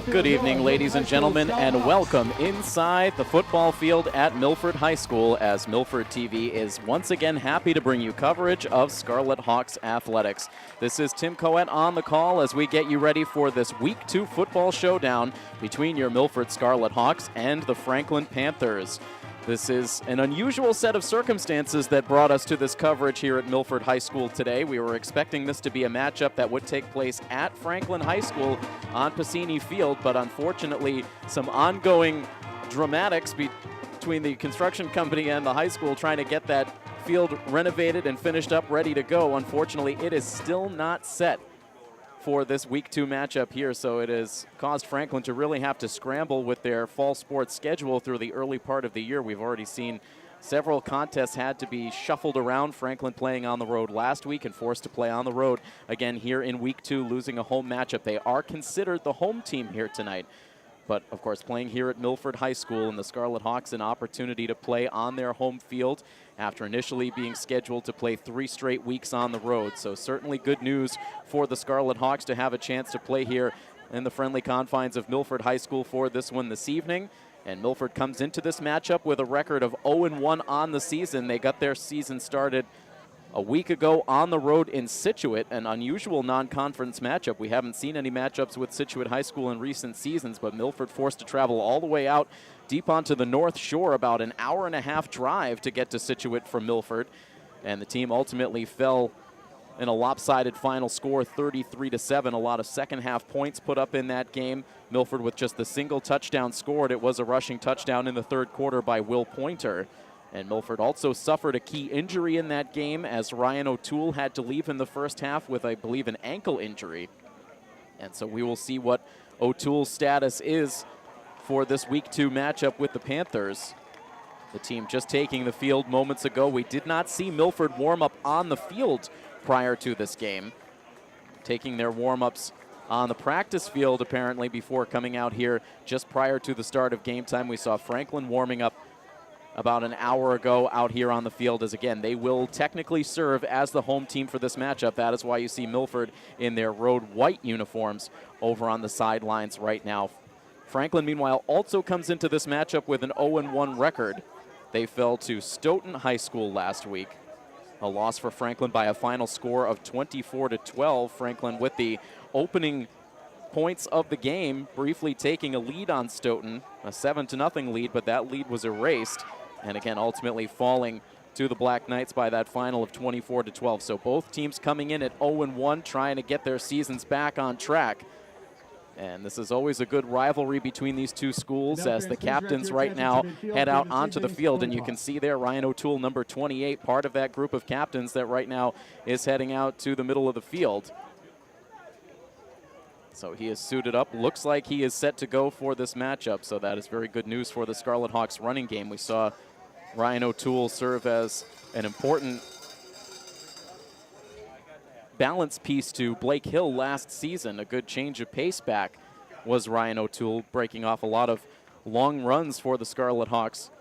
Good evening, ladies and gentlemen, and welcome inside the football field at Milford High School as Milford TV is once again happy to bring you coverage of Scarlet Hawks athletics. This is Tim Coet on the call as we get you ready for this Week 2 football showdown between your Milford Scarlet Hawks and the Franklin Panthers. This is an unusual set of circumstances that brought us to this coverage here at Milford High School today. We were expecting this to be a matchup that would take place at Franklin High School on Piscini Field, but unfortunately some ongoing dramatics between the construction company and the high school trying to get that field renovated and finished up, ready to go. Unfortunately, it is still not set for this Week 2 matchup here, so it has caused Franklin to really have to scramble with their fall sports schedule through the early part of the year. We've already seen several contests had to be shuffled around. Franklin playing on the road last week and forced to play on the road again here in Week 2, losing a home matchup. They are considered the home team here tonight, but of course playing here at Milford High School, and the Scarlet Hawks an opportunity to play on their home field after initially being scheduled to play 3 straight weeks on the road. So certainly good news for the Scarlet Hawks to have a chance to play here in the friendly confines of Milford High School for this one this evening. And Milford comes into this matchup with a record of 0-1 on the season. They got their season started a week ago on the road in Scituate, an unusual non-conference matchup. We haven't seen any matchups with Scituate High School in recent seasons, but Milford forced to travel all the way out deep onto the North Shore, about an hour-and-a-half drive to get to Scituate from Milford. And the team ultimately fell in a lopsided final score, 33-7. A lot of second-half points put up in that game. Milford with just the single touchdown scored. It was a rushing touchdown in the third quarter by Will Pointer. And Milford also suffered a key injury in that game as Ryan O'Toole had to leave in the first half with, I believe, an ankle injury. And so we will see what O'Toole's status is for this Week 2 matchup with the Panthers. The team just taking the field moments ago. We did not see Milford warm up on the field prior to this game, taking their warm-ups on the practice field apparently before coming out here just prior to the start of game time. We saw Franklin warming up about an hour ago out here on the field, as again, they will technically serve as the home team for this matchup. That is why you see Milford in their road white uniforms over on the sidelines right now. Franklin, meanwhile, also comes into this matchup with an 0-1 record. They fell to Stoughton High School last week. A loss for Franklin by a final score of 24-12. Franklin with the opening points of the game, briefly taking a lead on Stoughton, a 7-0 lead, but that lead was erased. And again, ultimately falling to the Black Knights by that final of 24-12. So both teams coming in at 0-1, trying to get their seasons back on track. And this is always a good rivalry between these two schools as the captains right now head out onto the field. And you can see there Ryan O'Toole, number 28, part of that group of captains that right now is heading out to the middle of the field. So he is suited up. Looks like he is set to go for this matchup. So that is very good news for the Scarlet Hawks running game. We saw Ryan O'Toole serve as an important balance piece to Blake Hill last season. A good change of pace back was Ryan O'Toole, breaking off a lot of long runs for the Scarlet Hawks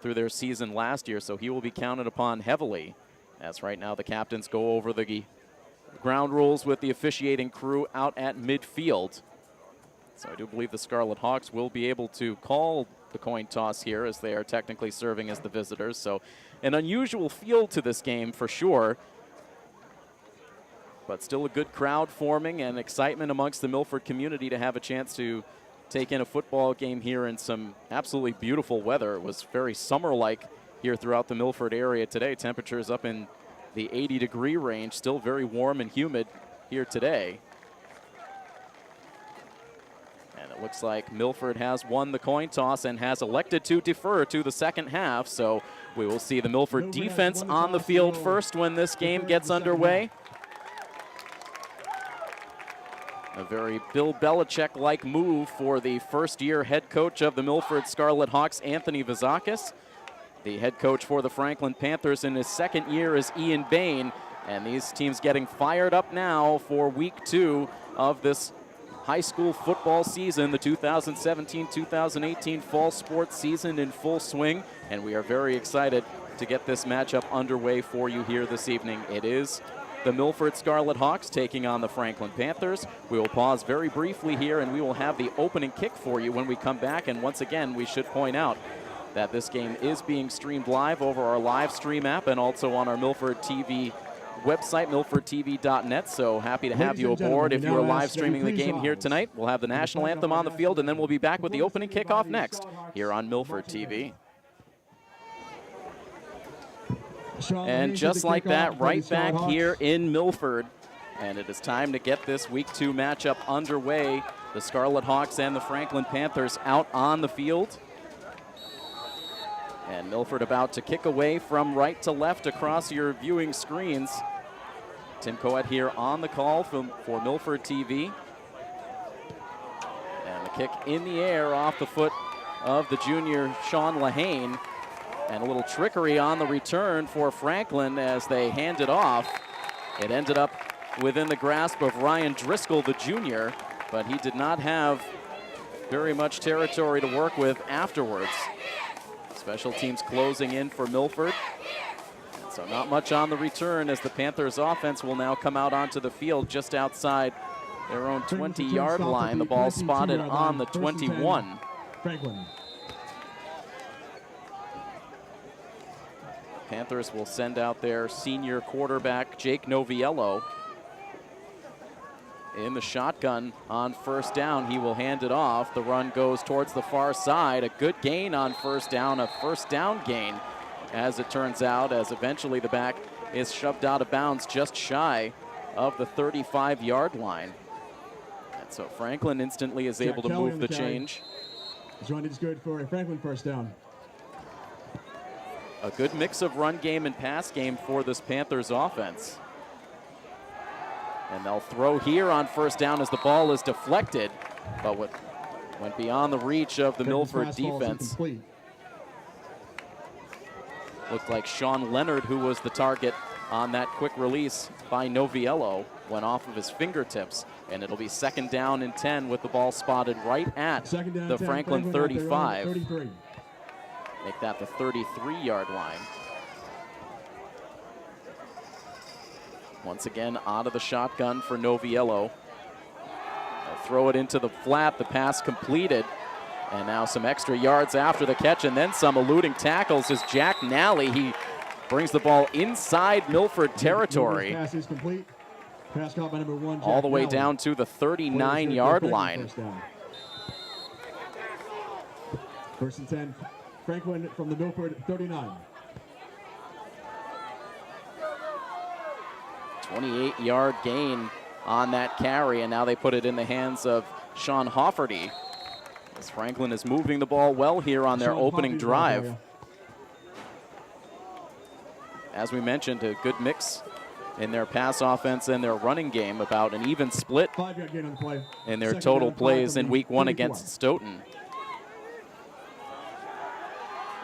through their season last year. So he will be counted upon heavily, as right now the captains go over the ground rules with the officiating crew out at midfield. So I do believe the Scarlet Hawks will be able to call the coin toss here, as they are technically serving as the visitors. So an unusual feel to this game for sure, but still a good crowd forming and excitement amongst the Milford community to have a chance to take in a football game here in some absolutely beautiful weather. It was very summer-like here throughout the Milford area today. Temperatures up in the 80-degree range, still very warm and humid here today. And it looks like Milford has won the coin toss and has elected to defer to the second half. So we will see the Milford defense on the field first when this game gets underway. A very Bill Belichick-like move for the first-year head coach of the Milford Scarlet Hawks, Anthony Vizakis. The head coach for the Franklin Panthers in his second year is Ian Bain. And these teams getting fired up now for Week 2 of this high school football season, the 2017-2018 fall sports season in full swing. And we are very excited to get this matchup underway for you here this evening. It is the Milford Scarlet Hawks taking on the Franklin Panthers. We will pause very briefly here, and we will have the opening kick for you when we come back. And once again, we should point out that this game is being streamed live over our live stream app and also on our Milford TV website, milfordtv.net. So happy to have you aboard if you are live streaming the game here tonight. We'll have the national anthem on the field, and then we'll be back with the opening kickoff next here on Milford TV. And just like that, right back here in Milford. And it is time to get this Week 2 matchup underway. The Scarlet Hawks and the Franklin Panthers out on the field. And Milford about to kick away from right to left across your viewing screens. Tim Coet here on the call for Milford TV. And the kick in the air off the foot of the junior Sean Lahane. And a little trickery on the return for Franklin as they hand it off. It ended up within the grasp of Ryan Driscoll, the junior, but he did not have very much territory to work with afterwards. Special teams closing in for Milford. And so not much on the return as the Panthers offense will now come out onto the field just outside their own 20-yard line. The ball spotted on the 21. Franklin. Panthers will send out their senior quarterback, Jake Noviello, in the shotgun on first down. He will hand it off. The run goes towards the far side. A good gain on first down, a first down gain, as it turns out, as eventually the back is shoved out of bounds just shy of the 35-yard line. And so Franklin instantly is able to move the change. This run is good for a Franklin first down. A good mix of run game and pass game for this Panthers offense. And they'll throw here on first down as the ball is deflected, but went beyond the reach of the Milford defense. Looked like Sean Leonard, who was the target on that quick release by Noviello, went off of his fingertips. And it'll be second down and 10 with the ball spotted right at the Franklin 35. Make that the 33-yard line. Once again, out of the shotgun for Noviello. They'll throw it into the flat, the pass completed. And now some extra yards after the catch, and then some eluding tackles is Jack Nally. He brings the ball inside Milford territory. Pass is complete. Pass caught by number 1, Jack all the way Nally. Down to the 39-yard line. First and 10, Franklin from the Milford 39. 28-yard gain on that carry, and now they put it in the hands of Sean Hofferty. As Franklin is moving the ball well here on their opening drive. As we mentioned, a good mix in their pass offense and their running game, about an even split 5-yard gain on the play. in their total plays in Week 1 against Stoughton.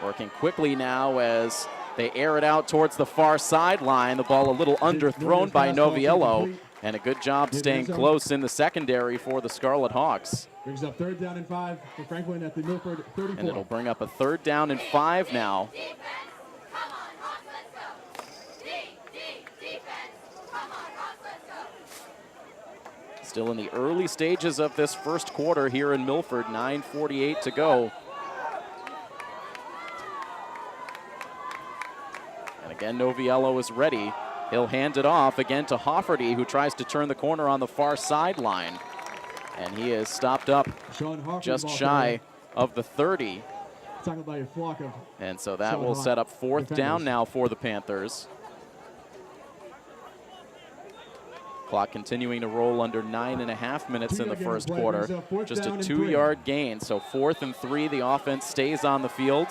Working quickly now as they air it out towards the far sideline. The ball a little underthrown by Noviello, and a good job staying close in the secondary for the Scarlet Hawks. Brings up 3rd down and 5 for Franklin at the Milford 34. And it'll bring up a 3rd down and 5 now. Still in the early stages of this first quarter here in Milford, 9:48 to go. And again, Noviello is ready. He'll hand it off again to Hofferty, who tries to turn the corner on the far sideline. And he is stopped up just shy of the 30. By a flock of and so that will set up 4th down now for the Panthers. Clock continuing to roll under 9.5 minutes in the first quarter. Just a 2-yard gain, so 4th and 3. The offense stays on the field.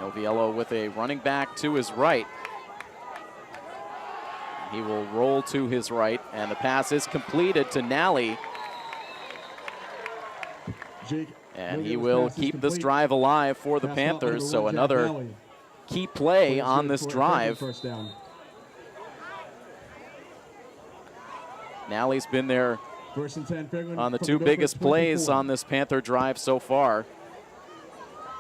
Noviello with a running back to his right. He will roll to his right, and the pass is completed to Nally. And he will keep this drive alive for the Panthers, so another key play on this drive. Nally's been there on the 2 biggest plays on this Panther drive so far.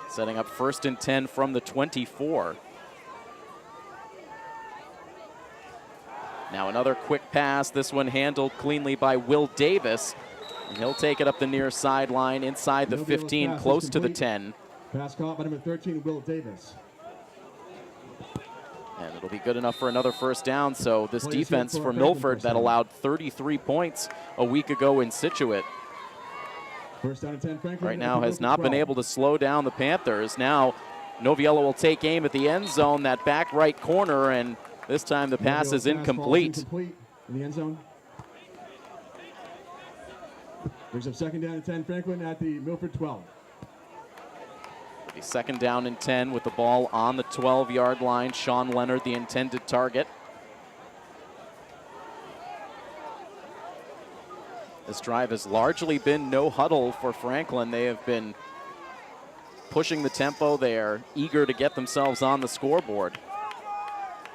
Setting up 1st and 10 from the 24. Now another quick pass, this one handled cleanly by Will Davis. And he'll take it up the near sideline inside the 15, close to the 10. Pass caught by number 13, Will Davis. And it'll be good enough for another first down. So this defense for Milford that allowed 33 points a week ago in Scituate First down and 10, Franklin. right now has not been able to slow down the Panthers. Now Noviello will take aim at the end zone, that back right corner, and this time the pass is incomplete. In the end zone. Brings up second down and 10, Franklin at the Milford 12. It'll be second down and 10 with the ball on the 12-yard line. Sean Leonard, the intended target. This drive has largely been no huddle for Franklin. They have been pushing the tempo. They are eager to get themselves on the scoreboard.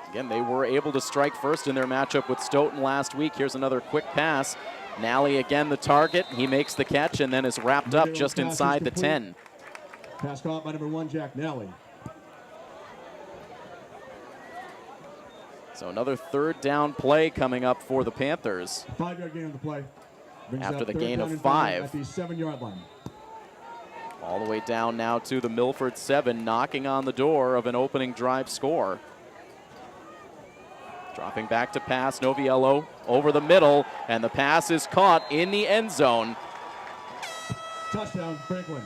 Again, they were able to strike first in their matchup with Stoughton last week. Here's another quick pass. Nally again the target. He makes the catch and then is wrapped up just inside the 10. Pass caught by number 1, Jack Nally. So another third down play coming up for the Panthers. 5-yard gain on the play. Brings after up the third gain down of and 5 5. at the 7-yard line. All the way down now to the Milford 7, knocking on the door of an opening drive score. Dropping back to pass, Noviello over the middle, and the pass is caught in the end zone. Touchdown, Franklin.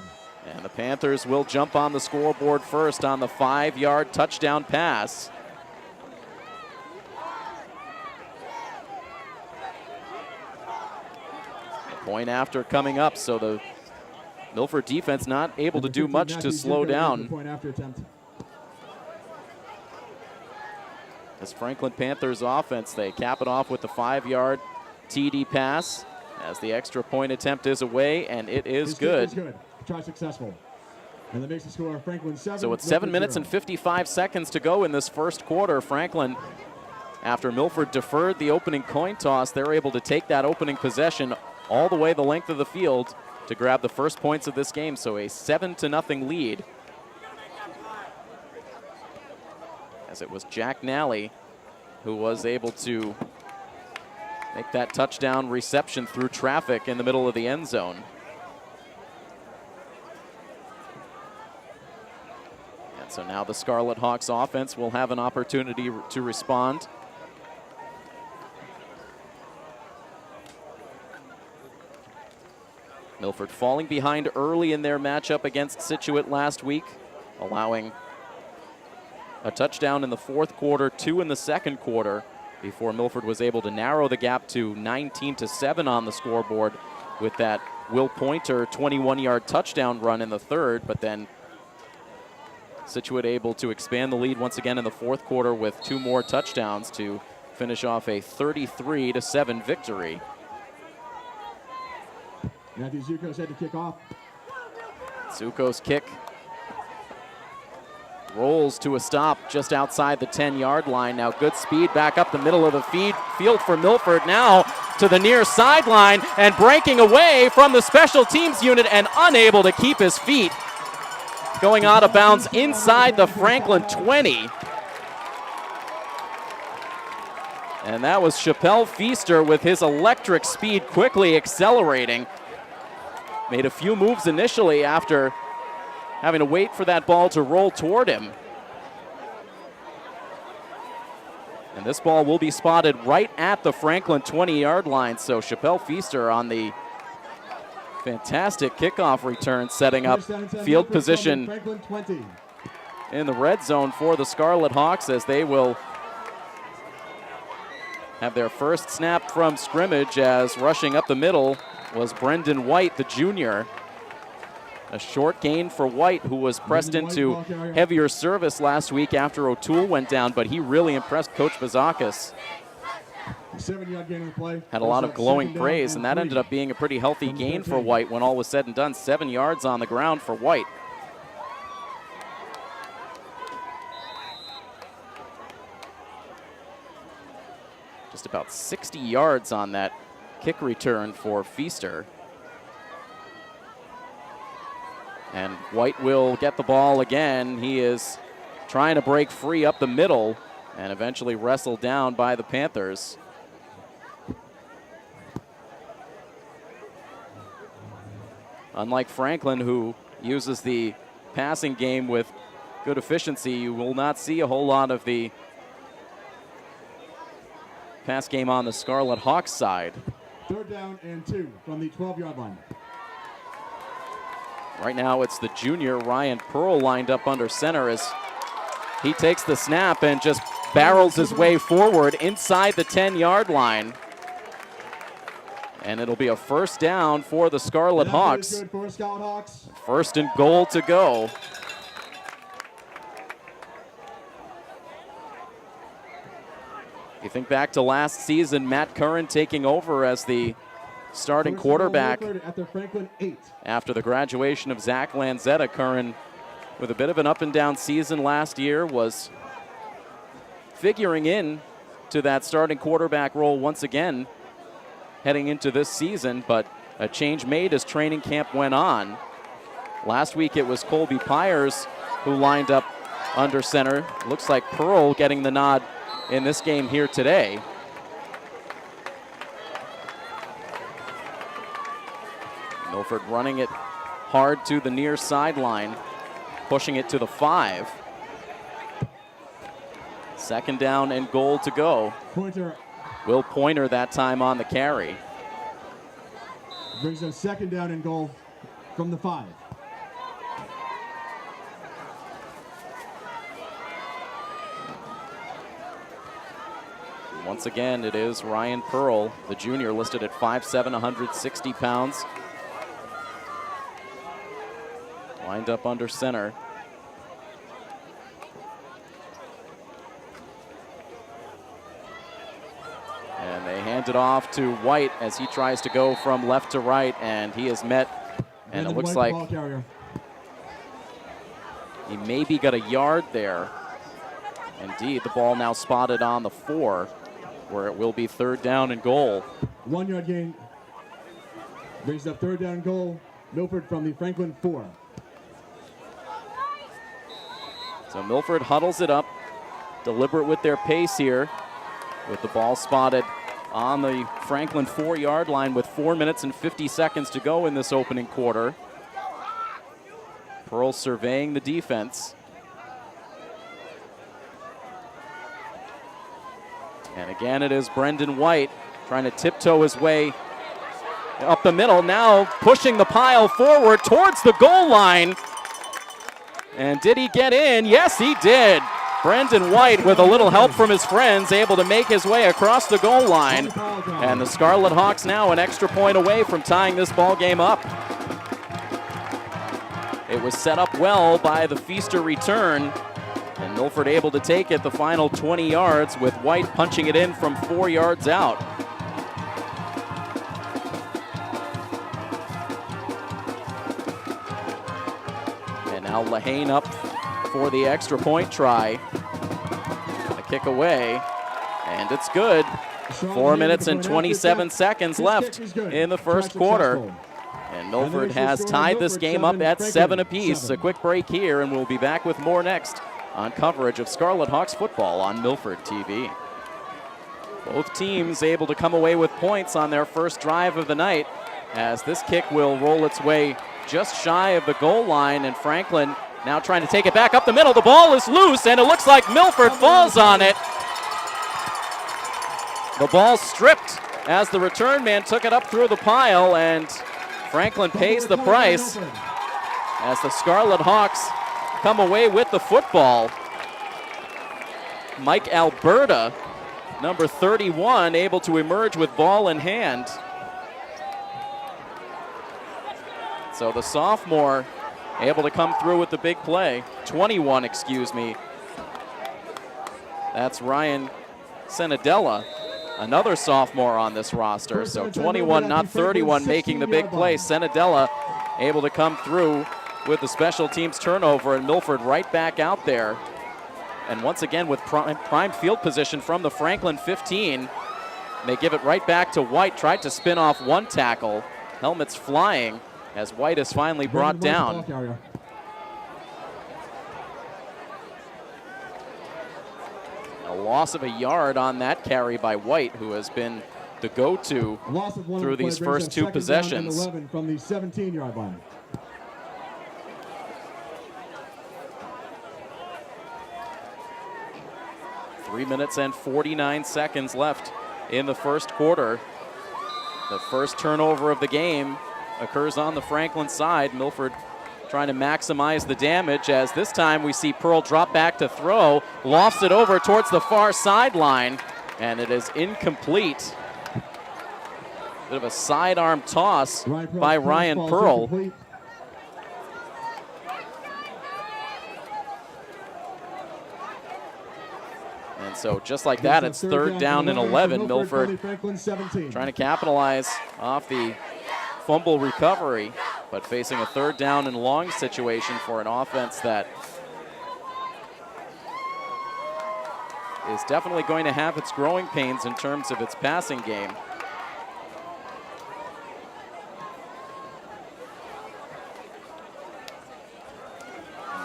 And the Panthers will jump on the scoreboard first on the 5-yard touchdown pass. The point after coming up, so the Milford defense not able to do much to slow down. Point after attempt. This Franklin Panthers offense, they cap it off with the 5-yard TD pass as the extra point attempt is away, and it is good. Good. Try successful. And that makes the score Franklin 7. So with 7 minutes and 55 seconds to go in this first quarter, Franklin, after Milford deferred the opening coin toss, they're able to take that opening possession all the way the length of the field to grab the first points of this game. So a 7-0 lead. As it was Jack Nally who was able to make that touchdown reception through traffic in the middle of the end zone. And so now the Scarlet Hawks offense will have an opportunity to respond. Milford falling behind early in their matchup against Scituate last week, allowing a touchdown in the fourth quarter, 2 in the second quarter, before Milford was able to narrow the gap to 19-7 on the scoreboard with that Will Pointer 21-yard touchdown run in the third, but then Scituate able to expand the lead once again in the fourth quarter with 2 more touchdowns to finish off a 33-7 victory. Matthew Zuko's had to kick off. Zuko's kick rolls to a stop just outside the 10-yard line. Now good speed back up the middle of the field for Milford, now to the near sideline and breaking away from the special teams unit and unable to keep his feet. Going out of bounds inside the Franklin 20. And that was Chappelle Feaster with his electric speed quickly accelerating. Made a few moves initially after having to wait for that ball to roll toward him. And this ball will be spotted right at the Franklin 20-yard line. So Chappelle Feaster on the fantastic kickoff return, setting up field position in the red zone for the Scarlet Hawks as they will have their first snap from scrimmage, as rushing up the middle was Brendan White, the junior. A short gain for White, who was pressed into heavier service last week after O'Toole went down, but he really impressed Coach Bazakis. 7-yard gain on the play. Had a lot of glowing praise, and that ended up being a pretty healthy gain for White when all was said and done. 7 yards on the ground for White. Just about 60 yards on that kick return for Feaster. And White will get the ball again. He is trying to break free up the middle. and eventually wrestled down by the Panthers. Unlike Franklin, who uses the passing game with good efficiency, you will not see a whole lot of the pass game on the Scarlet Hawks side. 3rd down and 2 from the 12-yard line. Right now it's the junior Ryan Pearl lined up under center as he takes the snap and just barrels his way forward inside the 10-yard line. And it'll be a 1st down for the Scarlet Hawks. Good for Scarlet Hawks. 1st and goal to go. You think back to last season, Matt Curran taking over as the starting quarterback at the Franklin 8. after the graduation of Zach Lanzetta. Curran, with a bit of an up and down season last year, was figuring in to that starting quarterback role once again heading into this season, but a change made as training camp went on. Last week it was Colby Pyers who lined up under center. Looks like Pearl getting the nod in this game here today. Milford running it hard to the near sideline, pushing it to the 5. 2nd down and goal to go. Pointer. Will Pointer that time on the carry. Brings them 2nd down and goal from the 5. Once again, it is Ryan Pearl, the junior, listed at 5'7", 160 pounds. Lined up under center. And they hand it off to White as he tries to go from left to right, and he is met. And it looks like he maybe got a yard there. Indeed, the ball now spotted on the 4, where it will be 3rd down and goal. 1-yard gain. Brings up 3rd down and goal. Milford from the Franklin 4. So Milford huddles it up, deliberate with their pace here, with the ball spotted on the Franklin 4-yard line with 4 minutes and 50 seconds to go in this opening quarter. Pearl surveying the defense. And again, it is Brendan White trying to tiptoe his way up the middle, now pushing the pile forward towards the goal line. And did he get in? Yes, he did. Brendan White, with a little help from his friends, able to make his way across the goal line. And the Scarlet Hawks now an extra point away from tying this ball game up. It was set up well by the Feaster return, and Milford able to take it the final 20 yards with White punching it in from 4 yards out. And now Lahane up for the extra point try. A kick away, and it's good. 4 minutes and 27 seconds left in the first quarter. And Milford has tied this game up at 7 apiece. A quick break here, and we'll be back with more next on coverage of Scarlet Hawks football on Milford TV. Both teams able to come away with points on their first drive of the night, as this kick will roll its way just shy of the goal line, and Franklin now trying to take it back up the middle. The ball is loose, and it looks like Milford falls on it. The ball stripped as the return man took it up through the pile, and Franklin pays the price as the Scarlet Hawks come away with the football. Mike Alberta, number 31, able to emerge with ball in hand. So the sophomore able to come through with the big play. 21, excuse me. That's Ryan Senadella, another sophomore on this roster. So 21, not 31, making the big play. Senadella able to come through with the special teams turnover, and Milford right back out there. And once again with prime field position from the Franklin 15. They give it right back to White. Tried to spin off one tackle. Helmets flying as White is finally brought down. loss of a yard on that carry by White, who has been the go-to through these first two possessions. 11 from the 17-yard line. Three minutes and 49 seconds left in the first quarter. The first turnover of the game occurs on the Franklin side. Milford trying to maximize the damage, as this time we see Pearl drop back to throw, lofts it over towards the far sideline, and it is incomplete. Bit of a sidearm toss by Ryan Pearl. And so just like that, it's third down and 11. Milford trying to capitalize off the fumble recovery, but facing a third down and long situation for an offense that is definitely going to have its growing pains in terms of its passing game.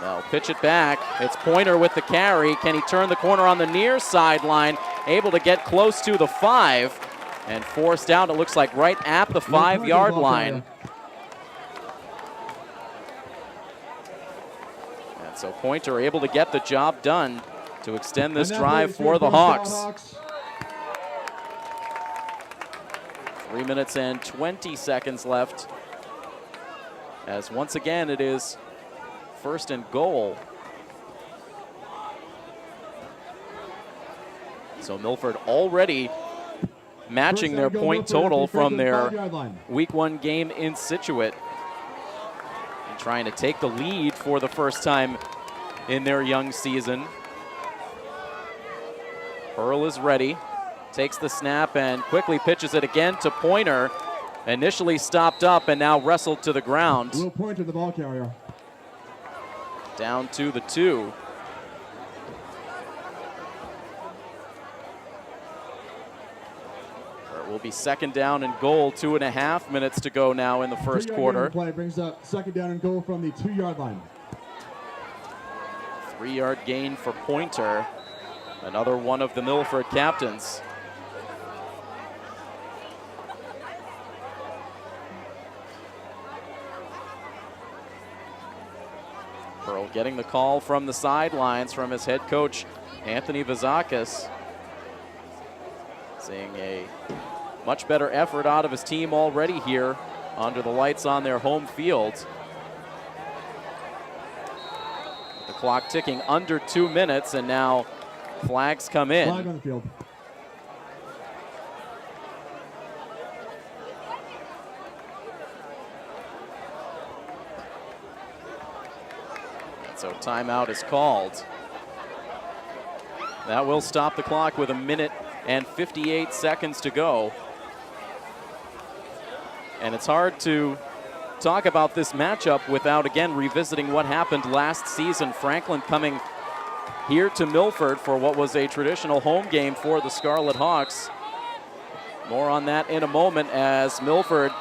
They'll pitch it back. It's Pointer with the carry. Can he turn the corner on the near sideline? Able to get close to the 5 and forced out, it looks like, right at the 5-yard line. And so Pointer able to get the job done to extend this drive for the Hawks. 3 minutes and 20 seconds left, as once again it is first and goal. So Milford already matching their point total from their Week 1 game in Scituate, and trying to take the lead for the first time in their young season. Pearl is ready, takes the snap and quickly pitches it again to Pointer. Initially stopped up and now wrestled to the ground. Will Pointer, the ball carrier. Down to the 2. It will be second down and goal. 2.5 minutes to go now in the first quarter. Play brings up second down and goal from the 2-yard line. 3-yard gain for Pointer, another one of the Milford captains. Pearl getting the call from the sidelines from his head coach, Anthony Vazakis. Seeing a much better effort out of his team already here under the lights on their home field. The clock ticking under 2 minutes, and now flags come in. Flag on the field. So timeout is called. That will stop the clock with 1 minute and 58 seconds to go. And it's hard to talk about this matchup without, again, revisiting what happened last season. Franklin coming here to Milford for what was a traditional home game for the Scarlet Hawks. More on that in a moment, as Milford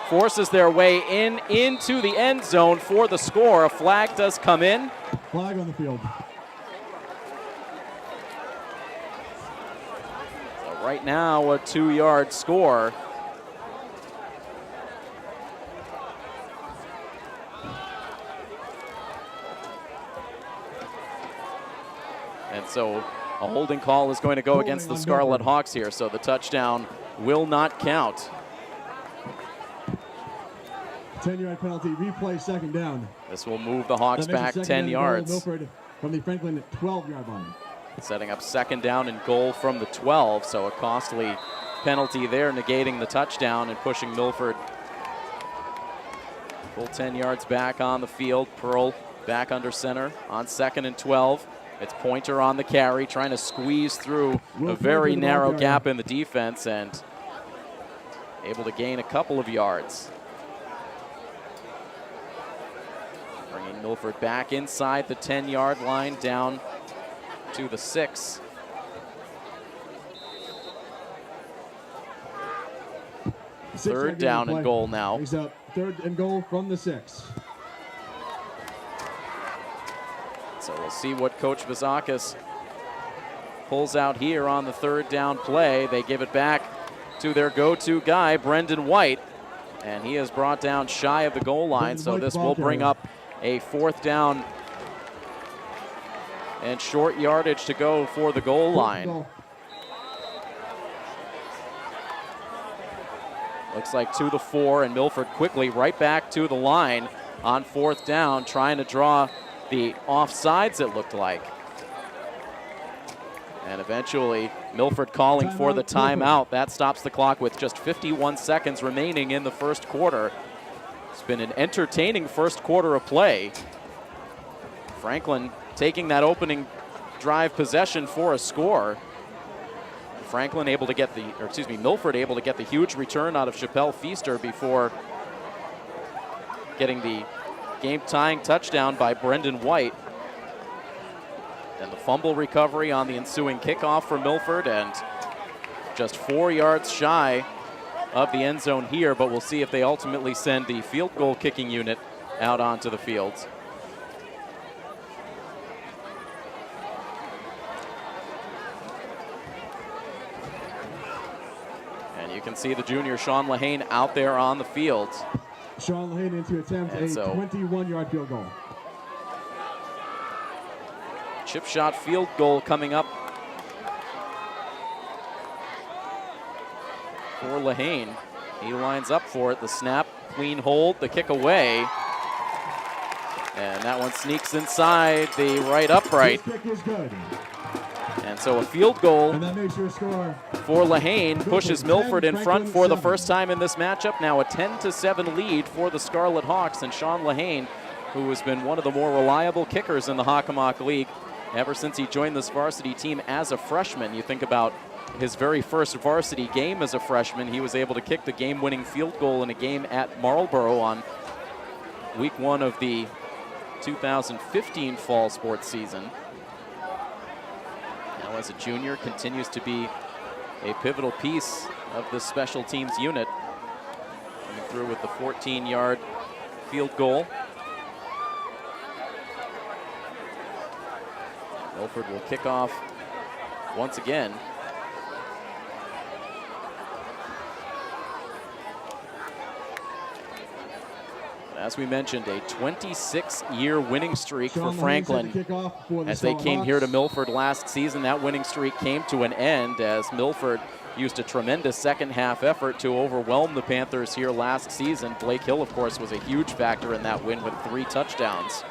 forces their way into the end zone for the score. A flag does come in. Flag on the field. So right now, a 2-yard score. And so a holding call is going to go against the Scarlet Hawks here, so the touchdown will not count. 10-yard penalty, replay, second down. This will move the Hawks back 10 yards. Milford from the Franklin 12-yard line. Setting up second down and goal from the 12, so a costly penalty there, negating the touchdown and pushing Milford full 10 yards back on the field. Pearl back under center on second and 12. It's Pointer on the carry, trying to squeeze through a very narrow gap in the defense and able to gain a couple of yards. Bringing Milford back inside the 10-yard line, down to the 6. Third down and goal now. He's up third and goal from the 6. So we'll see what Coach Vazakis pulls out here on the third down play. They give it back to their go-to guy, Brendan White, and he is brought down shy of the goal line, so this will bring up a fourth down and short yardage to go for the goal line. Looks like to the 4, and Milford quickly right back to the line on fourth down, trying to draw the offsides, it looked like. And eventually, Milford calling for the timeout. That stops the clock with just 51 seconds remaining in the first quarter. It's been an entertaining first quarter of play. Franklin taking that opening drive possession for a score. Franklin able to get Milford able to get the huge return out of Chappelle Feaster before getting the game-tying touchdown by Brendan White. And the fumble recovery on the ensuing kickoff for Milford, and just 4 yards shy of the end zone here, but we'll see if they ultimately send the field goal kicking unit out onto the field. And you can see the junior Sean Lehane out there on the field. Sean Lehane in to attempt a 21-yard field goal. Chip shot field goal coming up for Lehane. He lines up for it. The snap, clean hold, the kick away. And that one sneaks inside the right upright. This kick is good. And so a field goal And that makes your score for Lehane pushes Milford in front for the first time in this matchup. Now a 10-7 lead for the Scarlet Hawks, and Sean Lehane, who has been one of the more reliable kickers in the Hockomock League ever since he joined this varsity team as a freshman. You think about his very first varsity game as a freshman. He was able to kick the game-winning field goal in a game at Marlboro on week 1 of the 2015 fall sports season. Now as a junior, continues to be a pivotal piece of this special teams unit. Coming through with the 14-yard field goal. Milford will kick off once again. As we mentioned, a 26-year winning streak for Franklin as they came here to Milford last season. That winning streak came to an end as Milford used a tremendous second-half effort to overwhelm the Panthers here last season. Blake Hill, of course, was a huge factor in that win with 3 touchdowns.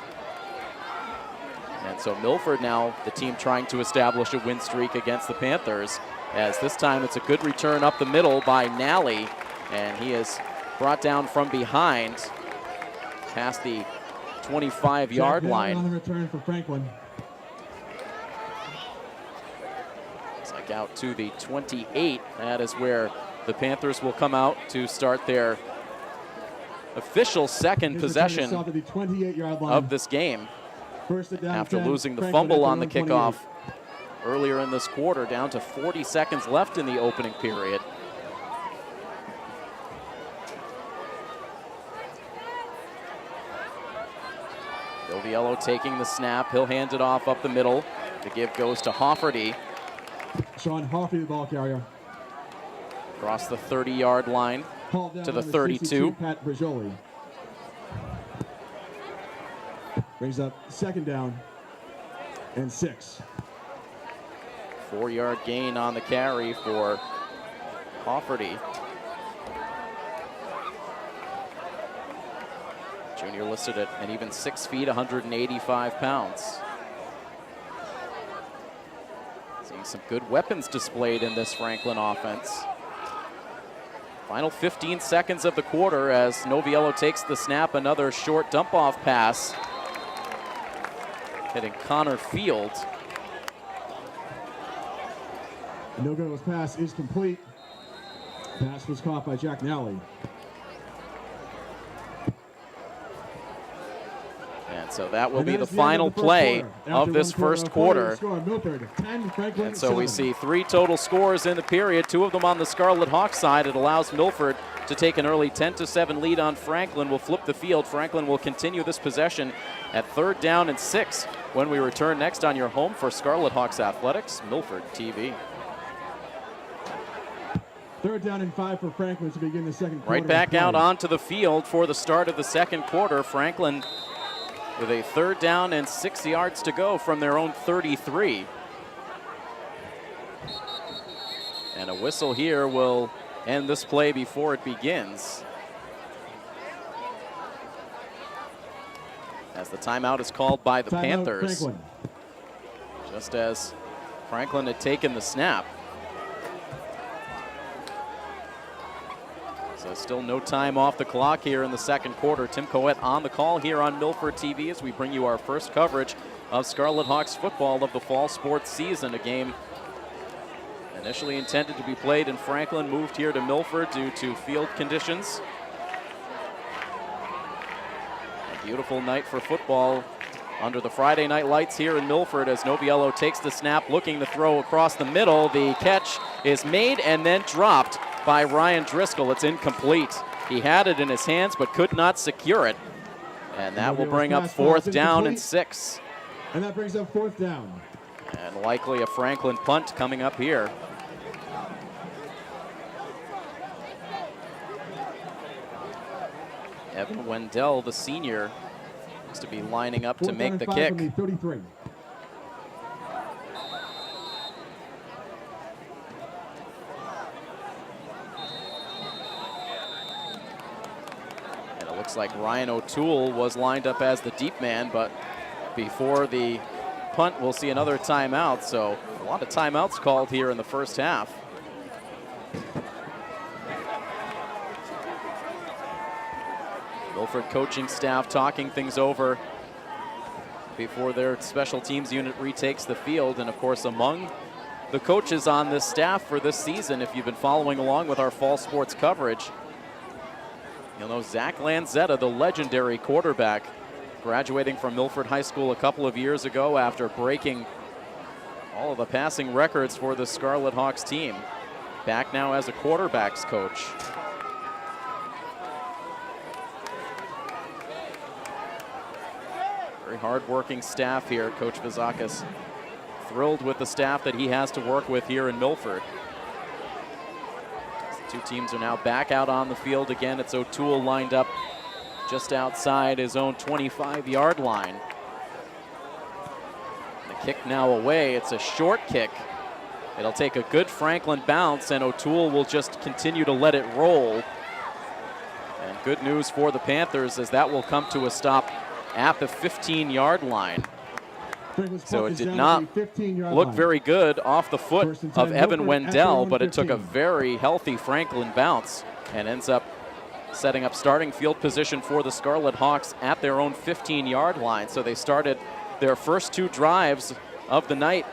And so Milford now, the team trying to establish a win streak against the Panthers, as this time it's a good return up the middle by Nally, and he is brought down from behind past the 25-yard line. On the return for Franklin. It's like out to the 28. That is where the Panthers will come out to start their official second possession of this game. After losing the fumble on the kickoff earlier in this quarter, down to 40 seconds left in the opening period. Vilviello taking the snap. He'll hand it off up the middle. The give goes to Hofferty. Sean Hofferty, the ball carrier. Across the 30-yard line to the 32. Pat Brajoli. Brings up second down and 6. 4-yard gain on the carry for Hofferty. Junior listed at an even 6 feet, 185 pounds. Seeing some good weapons displayed in this Franklin offense. Final 15 seconds of the quarter as Noviello takes the snap, another short dump-off pass. Hitting Connor Field. Noviello's pass is complete. Pass was caught by Jack Nally. And So that will be the final play of this first quarter. And so we see 3 total scores in the period, 2 of them on the Scarlet Hawks side. It allows Milford to take an early 10-7 lead on Franklin. Will flip the field. Franklin will continue this possession at 3rd down and 6 when we return next on your home for Scarlet Hawks Athletics, Milford TV. 3rd down and 5 for Franklin to begin the second quarter. Right back out onto the field for the start of the second quarter. Franklin with a 3rd down and 6 yards to go from their own 33. And a whistle here will end this play before it begins, as the timeout is called by the Panthers. Franklin. Just as Franklin had taken the snap. So still no time off the clock here in the second quarter. Tim Coet on the call here on Milford TV as we bring you our first coverage of Scarlet Hawks football of the fall sports season. A game initially intended to be played in Franklin, moved here to Milford due to field conditions. A beautiful night for football under the Friday night lights here in Milford as Noviello takes the snap, looking to throw across the middle. The catch is made and then dropped by Ryan Driscoll. It's incomplete. He had it in his hands but could not secure it. And that will bring up 4th down and 6. And that brings up 4th down. And likely a Franklin punt coming up here. Evan Wendell, the senior, looks to be lining up to make the kick. 33. And it looks like Ryan O'Toole was lined up as the deep man, but before the punt, we'll see another timeout. So a lot of timeouts called here in the first half. Milford coaching staff talking things over before their special teams unit retakes the field. And of course, among the coaches on this staff for this season, if you've been following along with our fall sports coverage, you'll know Zach Lanzetta, the legendary quarterback, graduating from Milford High School a couple of years ago after breaking all of the passing records for the Scarlet Hawks team. Back now as a quarterbacks coach. Very hard-working staff here. Coach Vizakis thrilled with the staff that he has to work with here in Milford. The 2 teams are now back out on the field again. It's O'Toole lined up just outside his own 25-yard line. The kick now away. It's a short kick. It'll take a good Franklin bounce, and O'Toole will just continue to let it roll. And good news for the Panthers as that will come to a stop at the 15-yard line. So it did not look very good off the foot of Evan Wendell, but it took a very healthy Franklin bounce and ends up setting up starting field position for the Scarlet Hawks at their own 15-yard line. So they started their first 2 drives of the night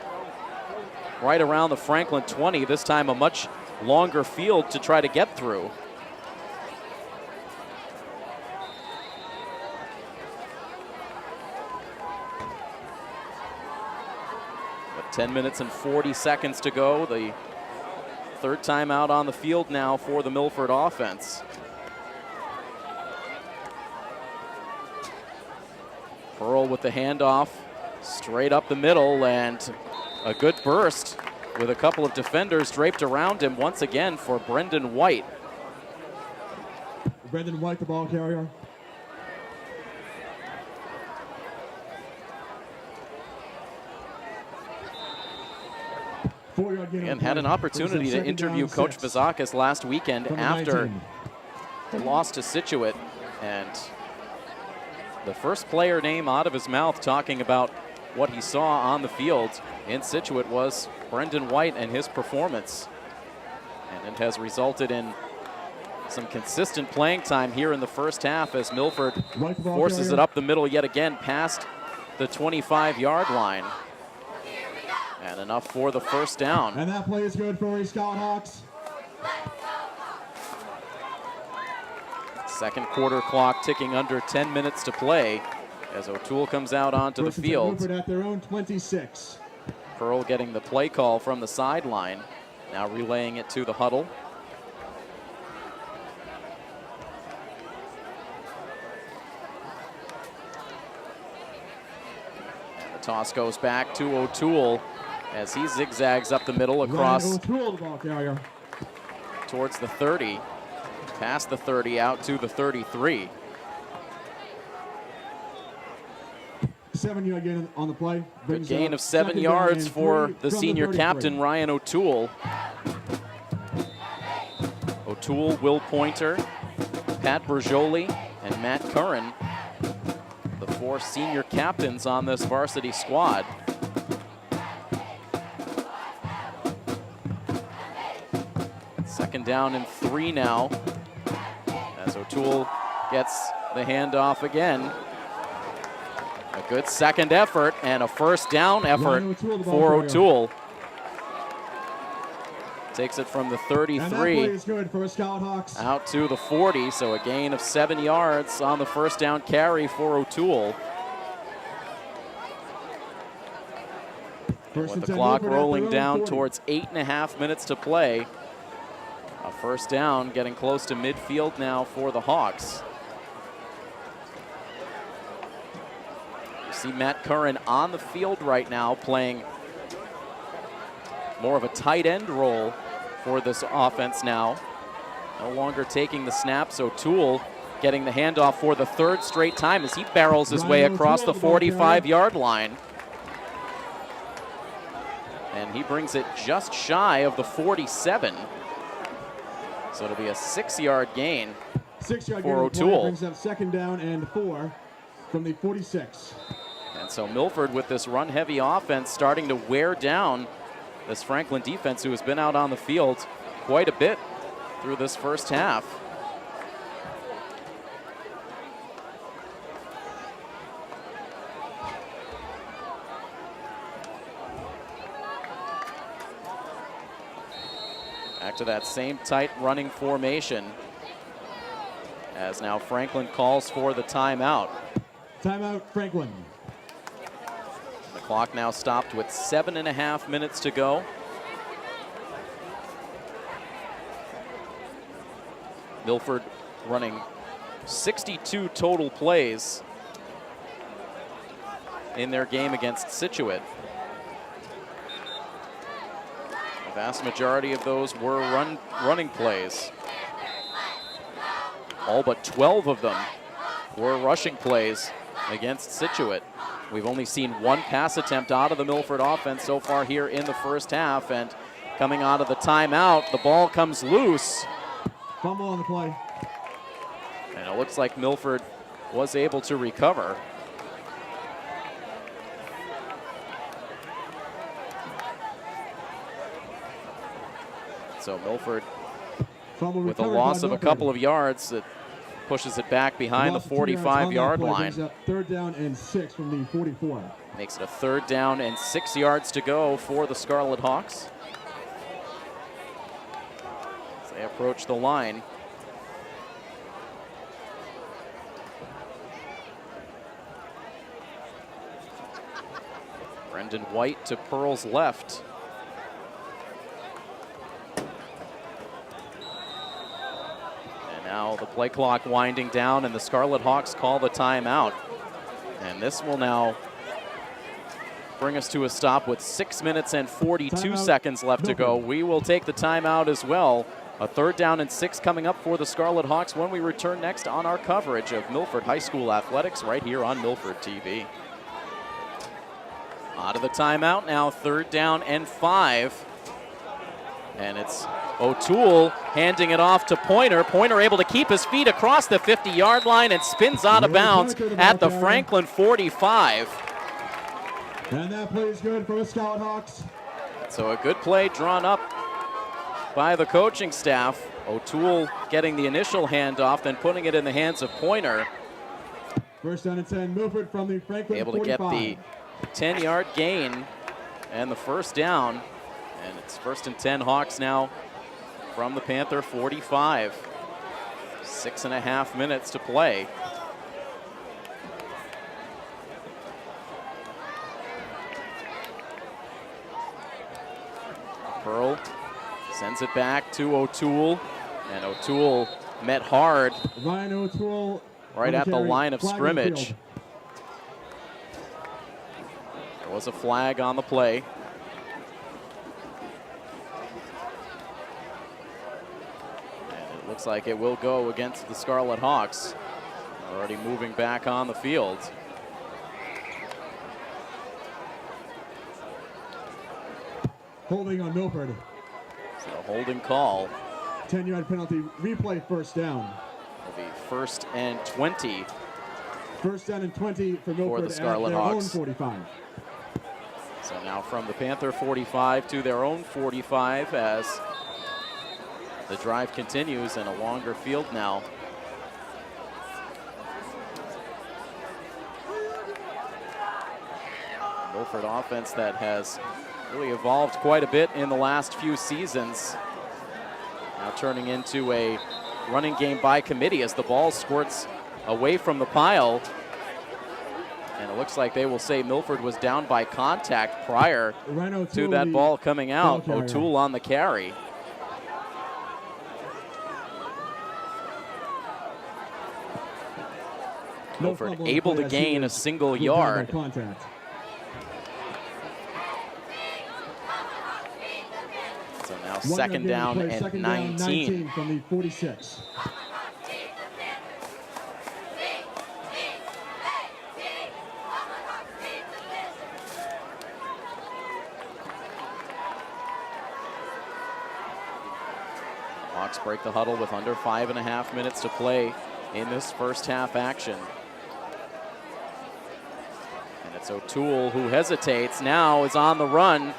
right around the Franklin 20, this time a much longer field to try to get through. But 10 minutes and 40 seconds to go. The 3rd time out on the field now for the Milford offense. Pearl with the handoff straight up the middle, and a good burst with a couple of defenders draped around him once again for Brendan White. Brendan White, the ball carrier. And had an opportunity to interview Coach Vizakis last weekend after the loss to Scituate, and the first player name out of his mouth talking about what he saw on the field in Scituate was Brendan White and his performance. And it has resulted in some consistent playing time here in the first half as Milford forces it up the middle yet again past the 25-yard line. And enough for the first down. And that play is good for the Scarlet Hawks. Second quarter clock ticking under 10 minutes to play. as O'Toole comes out onto the First and 10 field. Milford at their own 26. Pearl getting the play call from the sideline, now relaying it to the huddle. And the toss goes back to O'Toole as he zigzags up the middle across Ryan O'Toole, the ball carrier. towards the 30, past the 30 out to the 33. 7-yard gain on the play. Good gain of 7 yards for the senior captain, Ryan O'Toole. O'Toole, Will Pointer, Pat Bergioli, and Matt Curran, the 4 senior captains on this varsity squad. Second down and 3 now, as O'Toole gets the handoff again. A good second effort and a first down effort for O'Toole. Takes it from the 33 and that play is good for Scarlet Hawks. out to the 40, so a gain of 7 yards on the first down carry for O'Toole. With the clock rolling down towards 8.5 minutes to play. A first down getting close to midfield now for the Hawks. You see Matt Curran on the field right now playing more of a tight end role for this offense now. No longer taking the snaps. O'Toole getting the handoff for the 3rd straight time as he barrels his way across the 45-yard line. And he brings it just shy of the 47. So it'll be a 6-yard gain 6-yard for gain O'Toole. brings up 2nd down and 4 from the 46. And so Milford, with this run-heavy offense, starting to wear down this Franklin defense, who has been out on the field quite a bit through this first half. Back to that same tight running formation, as now Franklin calls for the timeout. Timeout, Franklin. The clock now stopped with 7.5 minutes to go. Milford running 62 total plays in their game against Scituate. The vast majority of those were running plays. All but 12 of them were rushing plays against Scituate. We've only seen 1 pass attempt out of the Milford offense so far here in the first half, and coming out of the timeout, the ball comes loose. Fumble on the play. And it looks like Milford was able to recover. So Milford, Fumble with a recovered loss by of a Milford. couple of yards, it pushes it back behind the Loss of 2 yards on that 45-yard play line. brings up 3rd down and 6 from the 44. Makes it a 3rd down and 6 yards to go for the Scarlet Hawks. As they approach the line. Brendan White to Pearl's left. And now the play clock winding down, and the Scarlet Hawks call the timeout. And this will now bring us to a stop with 6 minutes and 42 Timeout. seconds left to go. Milford. We will take the timeout as well. A 3rd down and 6 coming up for the Scarlet Hawks when we return next on our coverage of Milford High School athletics right here on Milford TV. Out of the timeout now, 3rd down and 5. And it's O'Toole handing it off to Pointer. Pointer able to keep his feet across the 50-yard line and spins out of bounds at the Franklin 45. And that play is good for the Scarlet Hawks. So a good play drawn up by the coaching staff. O'Toole getting the initial handoff, then putting it in the hands of Pointer. 1st down and 10, Milford from the Franklin Able to 45. get the 10-yard gain and the first down. And it's 1st and 10 Hawks now from the Panther 45. 6.5 minutes to play. Sends it back to O'Toole, and O'Toole met hard Ryan O'Toole right at the line of flag on the scrimmage. field. There was a flag on the play. And it looks like it will go against the Scarlet Hawks. Already moving back on the field. Holding on Milford. So a holding call. 10-yard penalty, replay, first down. Will be 1st and 20. First down and 20 for Milford the Scarlet at their Hawks. own 45. So now from the Panther 45 to their own 45 as the drive continues in a longer field now. Milford offense that has really evolved quite a bit in the last few seasons. Now turning into a running game by committee as the ball squirts away from the pile. And it looks like they will say Milford was down by contact prior to that ball coming out. O'Toole on the carry. Milford able to gain a single yard. So now second down and 19 from the 46. Hawks break the huddle with under 5.5 minutes to play in this first half action. And it's O'Toole who hesitates, now is on the run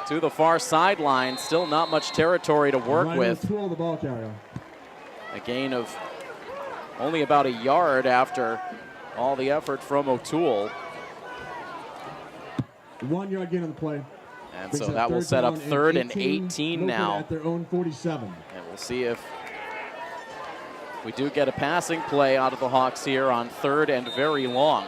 to the far sideline. Still not much territory to work with. O'Toole, the ball carrier. A gain of only about a yard after all the effort from O'Toole. 1 yard gain on the play. And so that will set up 3rd and 18 now. At their own 47. And we'll see if we do get a passing play out of the Hawks here on 3rd and very long.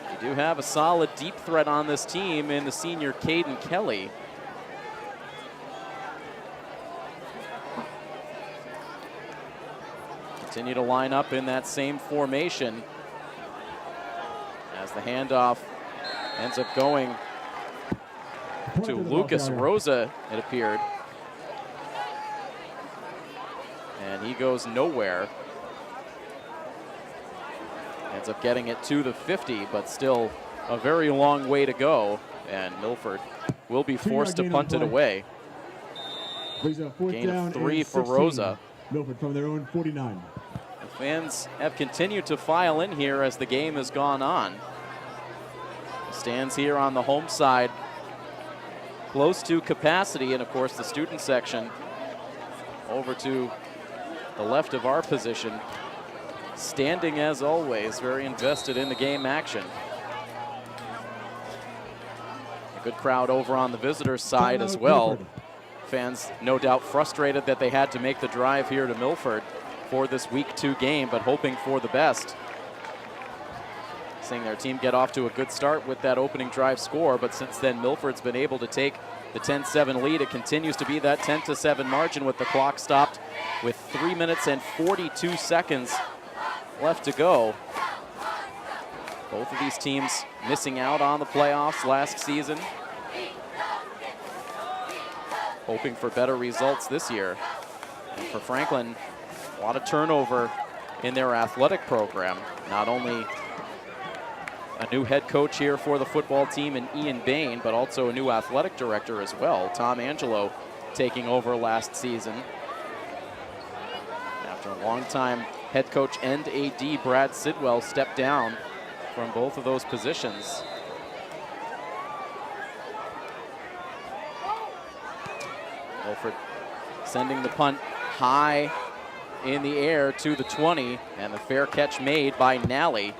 We do have a solid deep threat on this team in the senior Caden Kelly. Continue to line up in that same formation as the handoff ends up going to Lucas Rosa, it appeared. And he goes nowhere. Ends up getting it to the 50, but still a very long way to go. And Milford will be forced to punt it away. Gain of 3 for Rosa. Milford from their own 49. The fans have continued to file in here as the game has gone on. Stands here on the home side, close to capacity, and of course the student section over to the left of our position, standing as always, very invested in the game action. A good crowd over on the visitors' side as well. Fans no doubt frustrated that they had to make the drive here to Milford for this week 2 game, but hoping for the best. Seeing their team get off to a good start with that opening drive score, but since then Milford's been able to take the 10-7 lead. It continues to be that 10-7 margin with the clock stopped with 3 minutes and 42 seconds left to go. Both of these teams missing out on the playoffs last season. Hoping for better results this year. And for Franklin, a lot of turnover in their athletic program. Not only a new head coach here for the football team in Ian Bain, but also a new athletic director as well. Tom Angelo taking over last season. After a long time, head coach and AD Brad Sidwell stepped down from both of those positions. Milford sending the punt high in the air to the 20, and the fair catch made by Nally.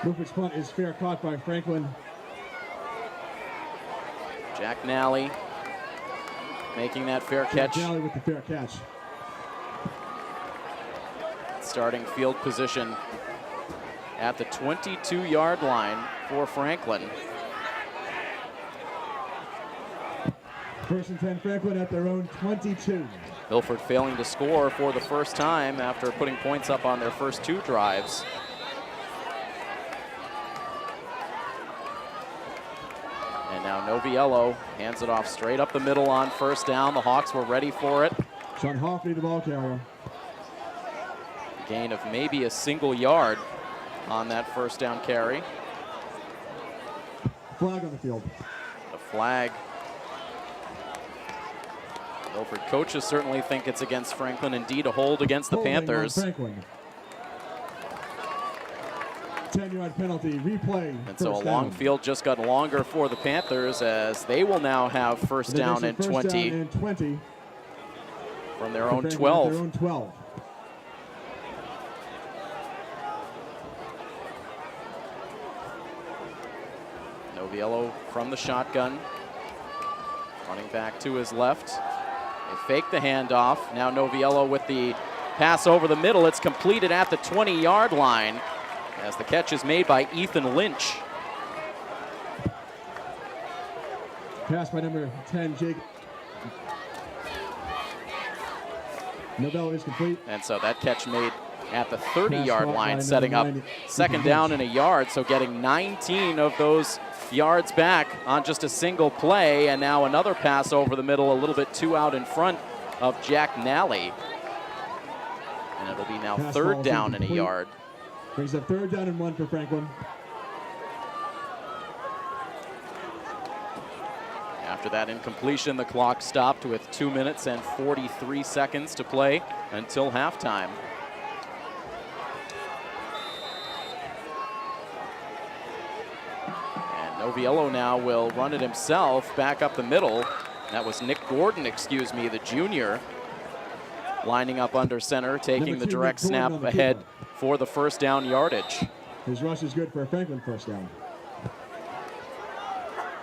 Milford's punt is fair caught by Franklin. Jack Nally making that fair catch. Nally with the fair catch. starting field position at the 22-yard line for Franklin. First and 10, Franklin at their own 22. Milford failing to score for the first time after putting points up on their first 2 drives. And now Noviello hands it off straight up the middle on first down. The Hawks were ready for it. Sean Hoffney, the ball carrier. Gain of maybe a single yard on that first down carry. Flag on the field. The flag. Milford coaches certainly think it's against Franklin. Indeed, a hold against the Panthers. Franklin. 10-yard penalty, replay. And so a long field just got longer for the Panthers as they will now have first down and 20 from their own 12. Their own 12. Noviello from the shotgun, running back to his left. They fake the handoff. Now Noviello with the pass over the middle. It's completed at the 20-yard line as the catch is made by Ethan Lynch. Pass by number 10, Jake. Noviello is complete. And so that catch made at the 30-yard line, setting up second down and a yard. So getting 19 of those yards back on just a single play. And now another pass over the middle, a little bit too out in front of Jack Nally. And it'll be now third down and a yard. Brings up third down and 1 for Franklin. After that incompletion, the clock stopped with 2 minutes and 43 seconds to play until halftime. And Noviello now will run it himself back up the middle. That was Nick Gordon, the junior, lining up under center, taking the direct snap ahead for the first down yardage. His rush is good for a Franklin first down.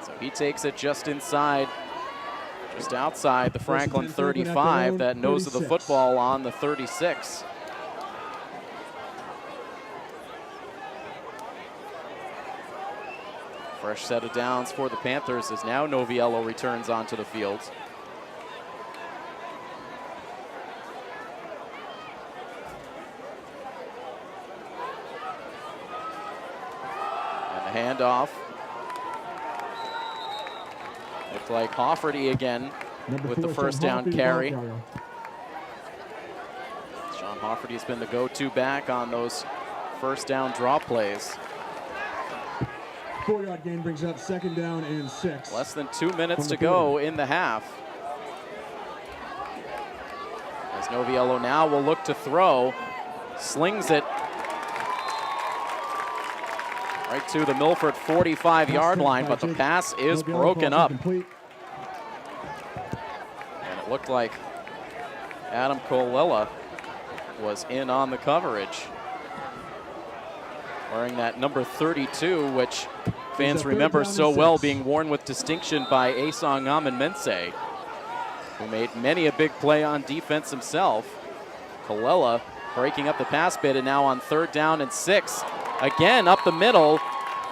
So he takes it just inside, just outside the Franklin 35, that nose of the football on the 36. Fresh set of downs for the Panthers as now Noviello returns onto the field. Handoff. Looked like Hofferty again with the first down carry. Sean Hofferty's been the go-to back on those first down draw plays. 4-yard gain brings up second down and 6. Less than 2 minutes to go in the half. As Noviello now will look to throw, slings it right to the Milford 45-yard line, but the pass is broken up. And it looked like Adam Colella was in on the coverage, wearing that number 32, which fans remember so well, being worn with distinction by Asong Amin-Menseh, who made many a big play on defense himself. Colella breaking up the pass bit, and now on third down and 6. Again up the middle,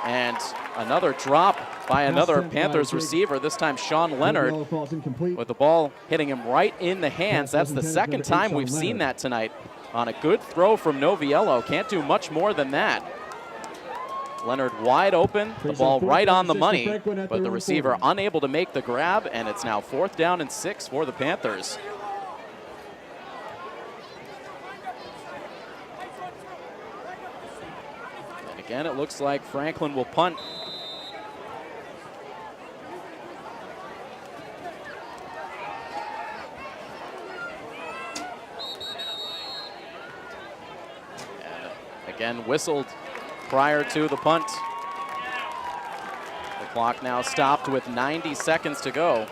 and another drop by another Panthers receiver, this time Sean Leonard, with the ball hitting him right in the hands. That's the second time we've seen that tonight on a good throw from Noviello. Can't do much more than that. Leonard wide open, the ball right on the money, but the receiver unable to make the grab, and it's now fourth down and 6 for the Panthers. Again, it looks like Franklin will punt. And again, whistled prior to the punt. The clock now stopped with 90 seconds to go.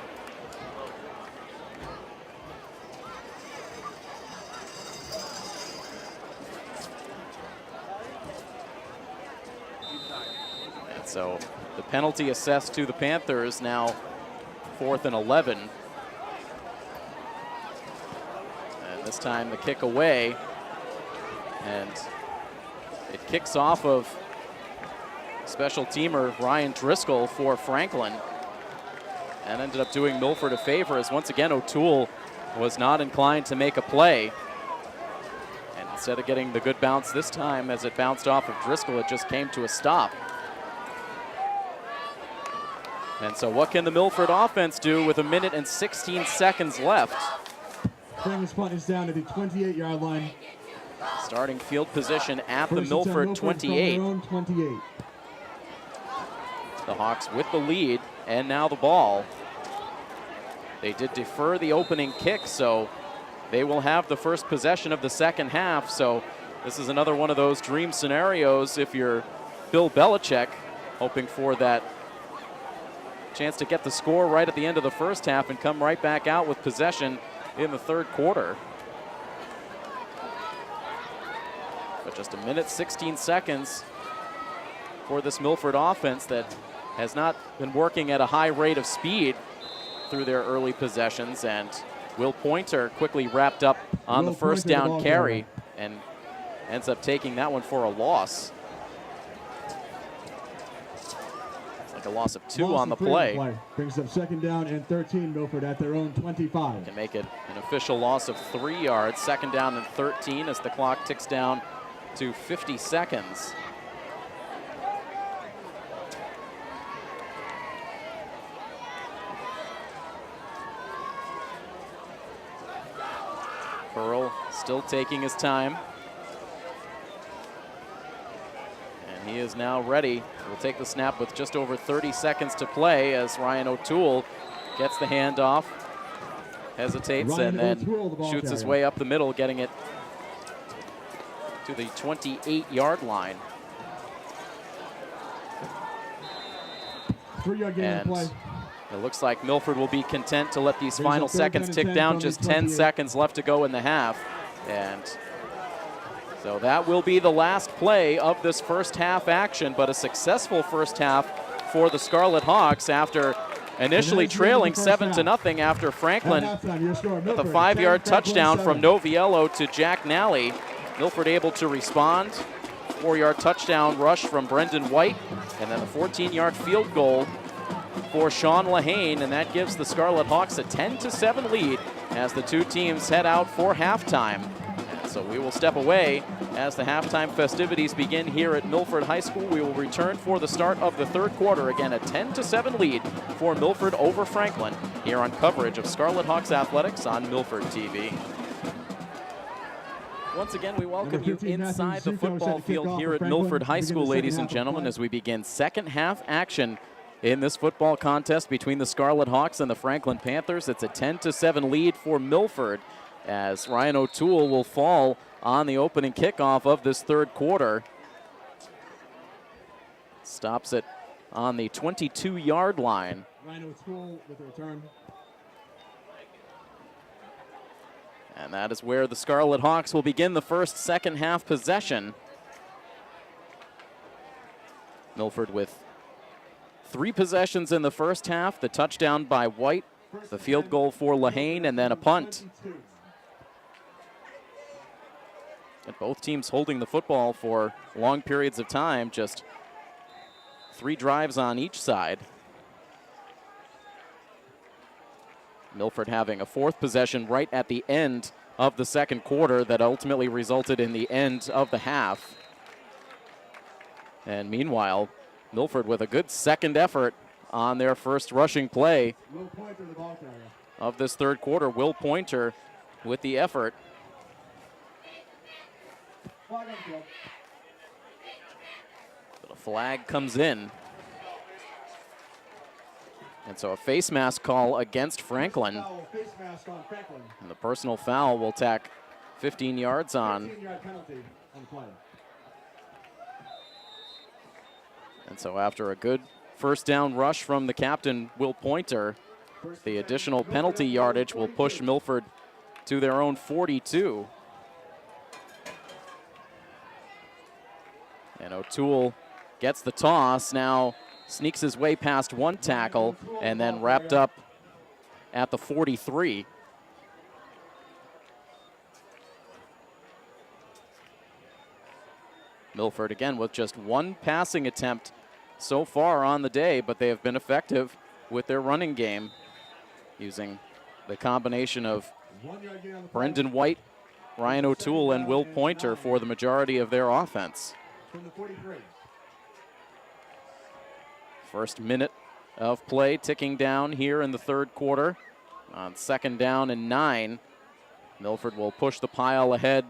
So the penalty assessed to the Panthers, now 4th and 11. And this time the kick away And it kicks off of special teamer Ryan Driscoll for Franklin, and ended up doing Milford a favor, as once again O'Toole was not inclined to make a play. And instead of getting the good bounce this time, as it bounced off of Driscoll, it just came to a stop. And so what can the Milford offense do with 1 minute and 16 seconds left? Franklin's punt is down to the 28-yard line. Starting field position at the First and 10, Milford 28. from their own 28. The Hawks with the lead, and now the ball. They did defer the opening kick, so they will have the first possession of the second half. So this is another one of those dream scenarios if you're Bill Belichick, hoping for that chance to get the score right at the end of the first half and come right back out with possession in the third quarter. But just 1 minute, 16 seconds for this Milford offense that has not been working at a high rate of speed through their early possessions. And Will Pointer quickly wrapped up on the first down carry and ends up taking that one for a loss. It's like a loss of 2 on the play. Brings up second down and 13, Milford at their own 25. Can make it an official loss of 3 yards. Second down and 13 as the clock ticks down to 50 seconds. Pearl still taking his time. And he is now ready. We'll take the snap with just over 30 seconds to play as Ryan O'Toole gets the handoff, hesitates, and then shoots his way up the middle, getting it to the 28-yard line. 3-yard gain on play. It looks like Milford will be content to let these final seconds tick down. Just 10 seconds left to go in the half. And so that will be the last play of this first half action, but a successful first half for the Scarlet Hawks after initially trailing 7-0 after Franklin with a 5-yard touchdown from Noviello to Jack Nally. Milford able to respond. 4-yard touchdown rush from Brendan White, and then a 14-yard field goal for Sean Lahane, and that gives the Scarlet Hawks a 10-7 lead as the two teams head out for halftime. And so we will step away as the halftime festivities begin here at Milford High School. We will return for the start of the third quarter. Again, a 10-7 lead for Milford over Franklin here on coverage of Scarlet Hawks Athletics on Milford TV. Once again, we welcome you inside the football field here at Milford High School, ladies and gentlemen, as we begin second half action in this football contest between the Scarlet Hawks and the Franklin Panthers. It's a 10-7 lead for Milford as Ryan O'Toole will fall on the opening kickoff of this third quarter. Stops it on the 22-yard line. Ryan O'Toole with the return. And that is where the Scarlet Hawks will begin the first second half possession. Milford with 3 possessions in the first half, the touchdown by White, the field goal for Lahane, and then a punt. And both teams holding the football for long periods of time, just 3 drives on each side. Milford having a 4th possession right at the end of the second quarter that ultimately resulted in the end of the half. And meanwhile, Milford with a good second effort on their first rushing play of this third quarter. Will Pointer with the effort. But a flag comes in. And so a face mask call against Franklin. And the personal foul will tack 15 yards on. 15-yard penalty on play. And so after a good first down rush from the captain, Will Pointer, the additional penalty yardage will push Milford to their own 42. And O'Toole gets the toss, now sneaks his way past one tackle, and then wrapped up at the 43. Milford again with just one passing attempt so far on the day, but they have been effective with their running game, using the combination of 1 yard gain on the play. Brendan White, Ryan O'Toole, and Will Pointer for the majority of their offense. From the 43. First minute of play ticking down here in the third quarter. On 2nd down and 9, Milford will push the pile ahead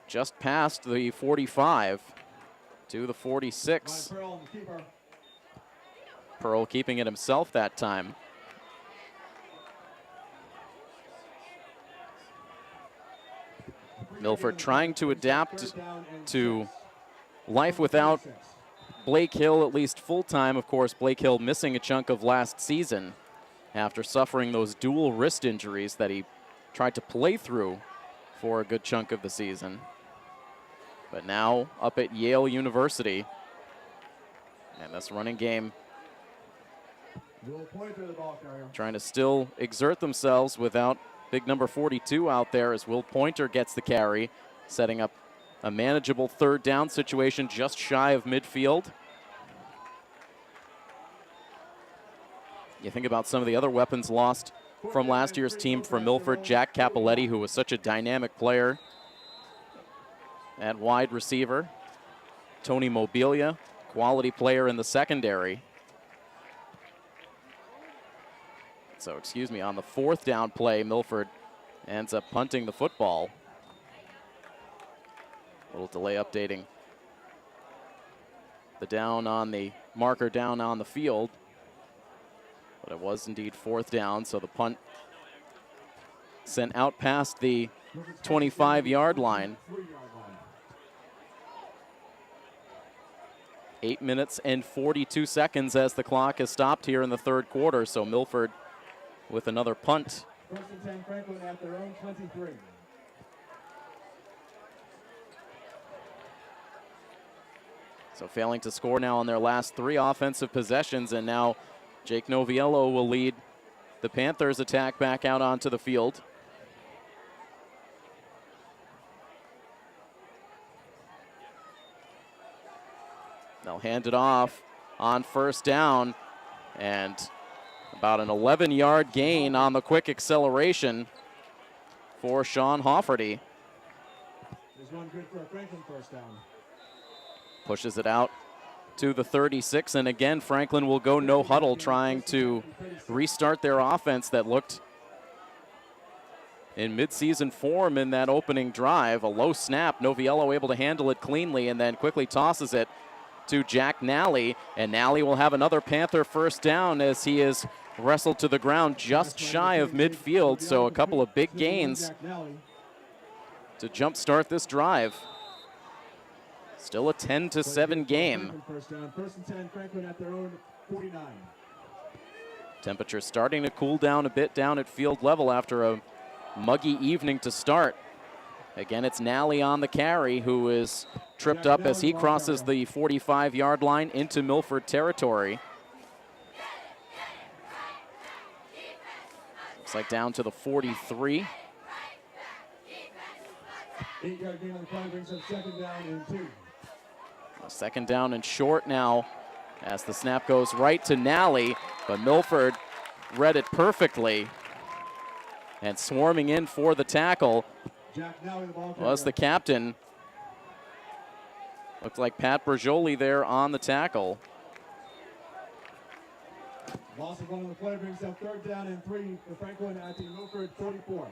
just past the 45 to the 46. Pearl, the keeper. Pearl keeping it himself that time. Milford trying to adapt to life without Blake Hill, at least full-time. Of course, Blake Hill missing a chunk of last season after suffering those dual wrist injuries that he tried to play through for a good chunk of the season. But now up at Yale University, and this running game Will Pointer, the ball carrier. trying to still exert themselves without big number 42 out there, as Will Pointer gets the carry, setting up a manageable 3rd down situation just shy of midfield. You think about some of the other weapons lost from last year's team for Milford. Jack Capoletti, who was such a dynamic player at wide receiver. Tony Mobilia, quality player in the secondary. So, excuse me, on the 4th down play, Milford ends up punting the football. A little delay updating the down on the marker down on the field. But it was indeed 4th down, so the punt sent out past the 25-yard line. 8 minutes and 42 seconds as the clock has stopped here in the third quarter, so Milford with another punt. 1st and 10, Franklin at their own 23. So failing to score now on their last 3 offensive possessions, and now Jake Noviello will lead the Panthers attack back out onto the field. They'll hand it off on 1st down, and about an 11-yard gain on the quick acceleration for Sean Hofferty. There's one good for a Franklin 1st down. Pushes it out to the 36, and again Franklin will go no huddle, trying to restart their offense that looked in midseason form in that opening drive. A low snap, Noviello able to handle it cleanly, and then quickly tosses it to Jack Nally, and Nally will have another Panther 1st down as he is wrestled to the ground just shy of midfield. So a couple of big gains to jumpstart this drive. Still a 10-7 game. 1st and 10, Franklin at their own 49. Temperature starting to cool down a bit down at field level after a muggy evening to start. Again, it's Nally on the carry, who is tripped up as he crosses the 45-yard line into Milford territory. Looks like down to the 43. 8-yard gain on the play brings up 2nd down and 2. 2nd down and short now as the snap goes right to Nally, but Milford read it perfectly, and swarming in for the tackle Jack Nally, the ball was the captain. Looked like Pat Bergioli there on the tackle. Loss of 1 on the play brings up 3rd down and 3 for Franklin at the Milford 44.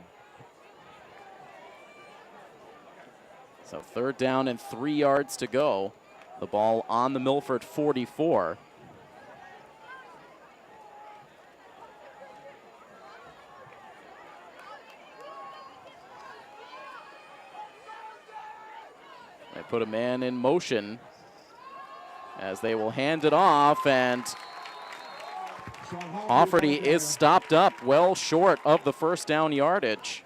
So 3rd down and 3 yards to go. The ball on the Milford 44. They put a man in motion as they will hand it off, and Hofferty is stopped up well short of the 1st down yardage.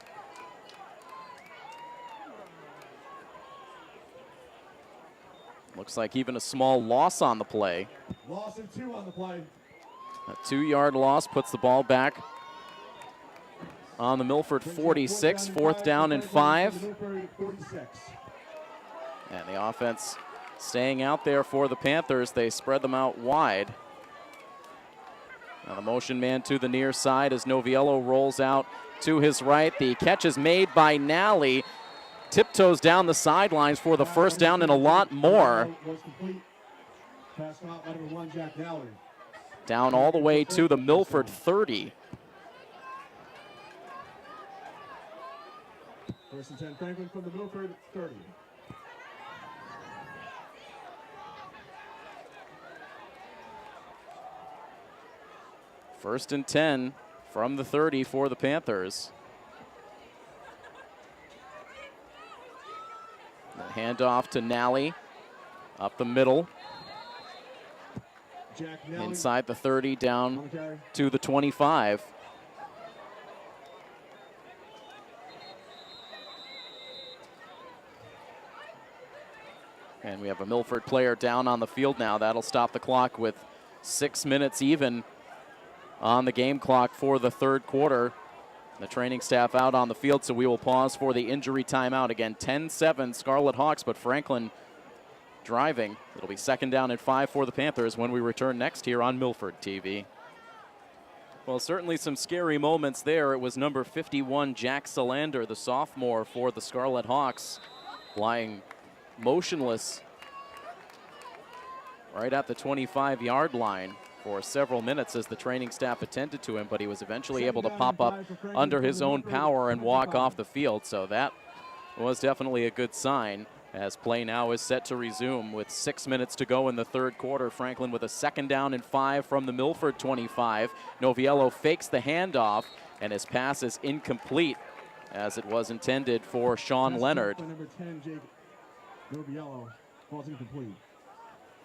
Looks like even a small loss on the play. Loss of 2 on the play. A 2-yard loss puts the ball back on the Milford 46, 4th down and 5. Milford 46. And the offense staying out there for the Panthers. They spread them out wide. Now the motion man to the near side as Noviello rolls out to his right. The catch is made by Nally. Tiptoes down the sidelines for the first down and a lot more. Down all the way to the Milford 30. First and 10, Franklin from the Milford 30. First and 10 from the 30 for the Panthers. The handoff to Nally, up the middle. Inside the 30, down to the 25. And we have a Milford player down on the field now. That'll stop the clock with 6 minutes even on the game clock for the third quarter. The training staff out on the field, so we will pause for the injury timeout. Again, 10-7 Scarlet Hawks, but Franklin driving. It'll be second down and 5 for the Panthers when we return next here on Milford TV. Well, certainly some scary moments there. It was number 51, Jack Salander, the sophomore for the Scarlet Hawks, lying motionless right at the 25-yard line for several minutes as the training staff attended to him, but he was eventually able to pop up under his own power and walk off the field. So that was definitely a good sign as play now is set to resume with 6 minutes to go in the third quarter. Franklin with a second down and 5 from the Milford 25. Noviello fakes the handoff and his pass is incomplete as it was intended for Sean Leonard. Number 10, Jake Noviello, falls incomplete.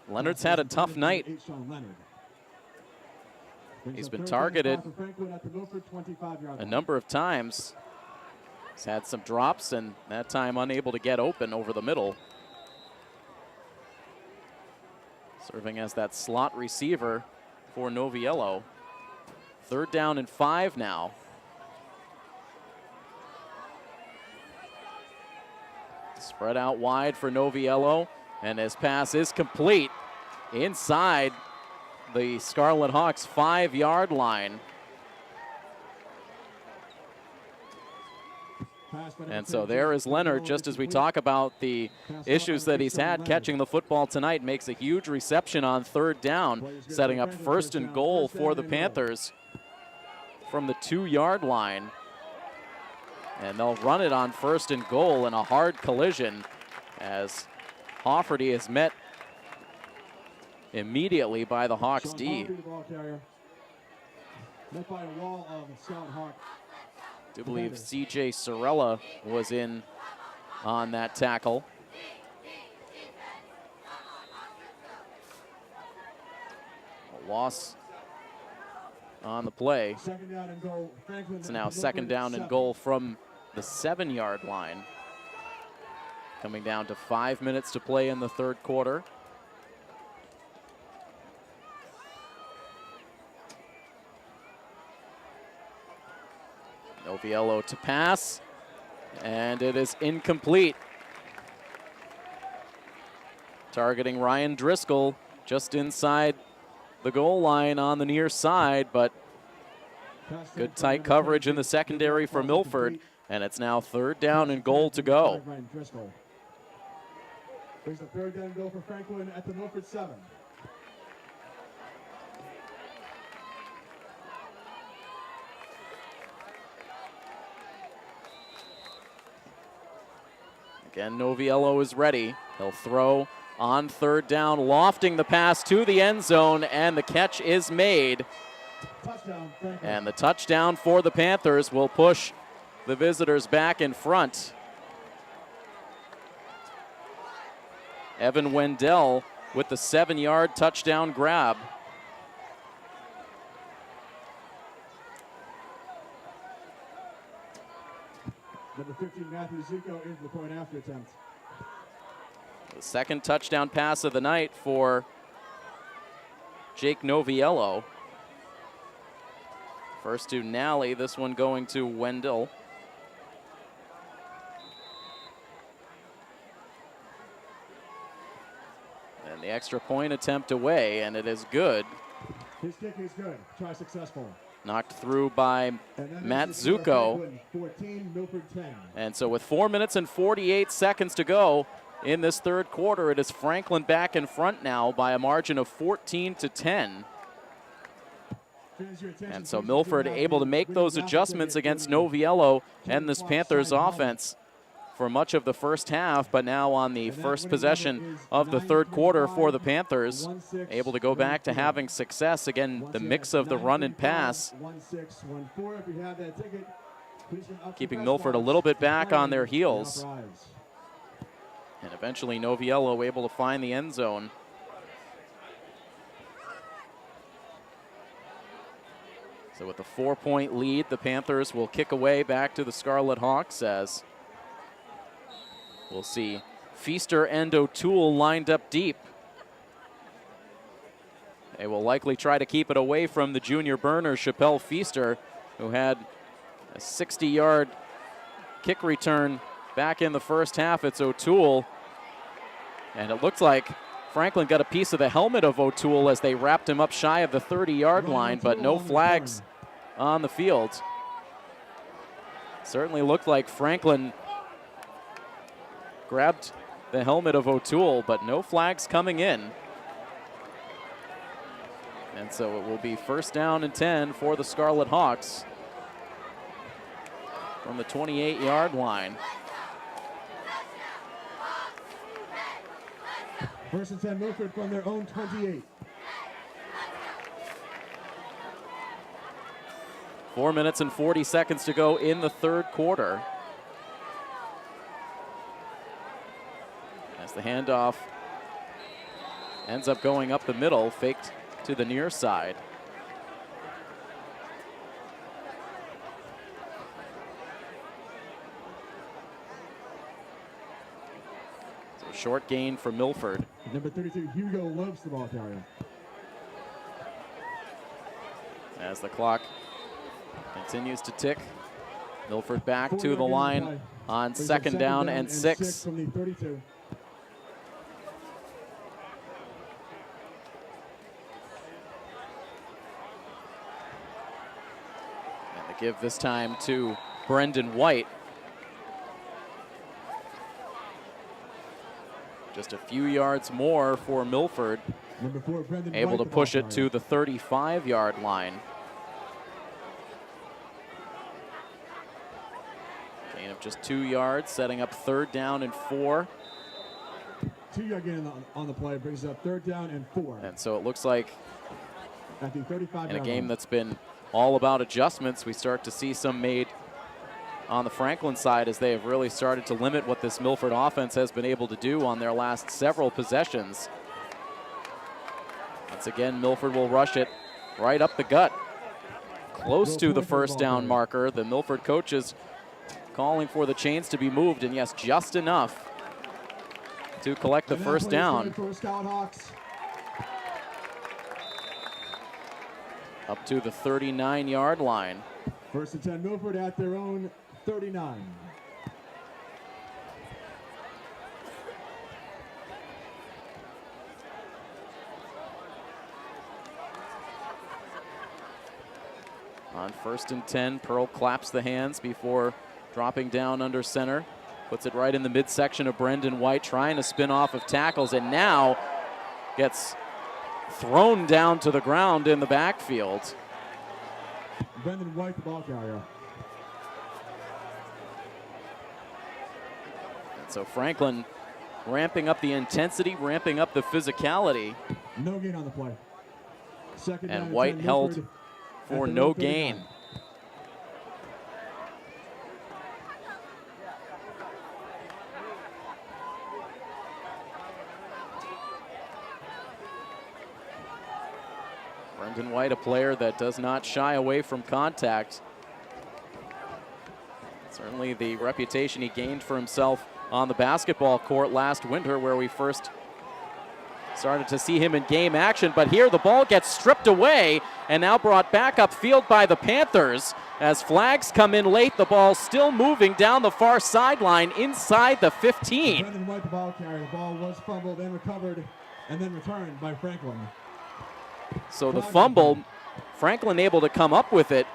Leonard's had a tough night. He's been targeted a number of times. He's had some drops and that time unable to get open over the middle. Serving as that slot receiver for Noviello. Third down and 5 now. Spread out wide for Noviello, and his pass is complete inside the Scarlet Hawks 5-yard line. And so there is Leonard, just as we talk about the issues that he's had catching the football tonight, makes a huge reception on third down, setting up first and goal for the Panthers from the 2-yard line. And they'll run it on first and goal in a hard collision as Hofferty is met immediately by the Hawks D. Do believe C.J. Sorella was in on that tackle. A loss on the play. It's now second down and goal from the 7-yard line. Coming down to 5 minutes to play in the third quarter. Noviello to pass, and it is incomplete. Targeting Ryan Driscoll just inside the goal line on the near side, but good tight coverage in the secondary for Milford, and it's now third down and goal to go. There's the third down and goal for Franklin at the Milford 7. Again, Noviello is ready. He'll throw on third down, lofting the pass to the end zone, and the catch is made. Touchdown, and the touchdown for the Panthers will push the visitors back in front. Evan Wendell with the 7-yard touchdown grab. Number 15, Matthew Zuko, in for the point after attempt. The second touchdown pass of the night for Jake Noviello. First to Nally, this one going to Wendell. And the extra point attempt away, and it is good. His kick is good. Try successful. Knocked through by Matt Zuko. 14, Milford 10. And so with 4 minutes and 48 seconds to go in this third quarter, it is Franklin back in front now by a margin of 14-10. And so Milford able to make those adjustments against Noviello and this Panthers offense for much of the first half, but now on the first possession of the third quarter for the Panthers, able to go back to having success. Again, the mix of the run and pass, keeping Milford a little bit back on their heels. And eventually Noviello able to find the end zone. So with a 4-point lead, the Panthers will kick away back to the Scarlet Hawks as we'll see Feaster and O'Toole lined up deep. They will likely try to keep it away from the junior burner, Chappelle Feaster, who had a 60-yard kick return back in the first half. It's O'Toole. And it looks like Franklin got a piece of the helmet of O'Toole as they wrapped him up shy of the 30-yard line, but no flags on the field. Certainly looked like Franklin grabbed the helmet of O'Toole, but no flags coming in. And so it will be 1st down and 10 for the Scarlet Hawks from the 28-yard line. 1st and 10, Milford from their own 28. 4 minutes and 40 seconds to go in the third quarter. As the handoff ends up going up the middle, faked to the near side. So short gain for Milford. Number 32, Hugo loves the ball carrier. As the clock continues to tick, Milford back to the line on 2nd down and 6. From the 32. Give this time to Brendan White. Just a few yards more for Milford. Number 4, Brendan able White, to push it to the 35-yard line. Gain of just 2 yards, setting up 3rd down and 4. 2-yard gain on the play brings up 3rd down and 4. And so it looks like at the 35 in a game that's been all about adjustments, we start to see some made on the Franklin side as they have really started to limit what this Milford offense has been able to do on their last several possessions. Once again, Milford will rush it right up the gut, close to the 1st down marker. The Milford coaches calling for the chains to be moved, and yes, just enough to collect the 1st down. Up to the 39-yard line. 1st and 10, Milford at their own 39. On 1st and 10, Pearl claps the hands before dropping down under center. Puts it right in the midsection of Brendan White, trying to spin off of tackles, and now gets thrown down to the ground in the backfield. Brendan White, the ball carrier. And so Franklin ramping up the intensity, ramping up the physicality. No gain on the play. 2nd down And White 10, held Milford for no gain. Brendan White, a player that does not shy away from contact. Certainly the reputation he gained for himself on the basketball court last winter, where we first started to see him in game action. But here the ball gets stripped away and now brought back upfield by the Panthers. As flags come in late, the ball still moving down the far sideline inside the 15. Brendan White, the ball carrier. The ball was fumbled and recovered and then returned by Franklin. So the fumble, Franklin able to come up with it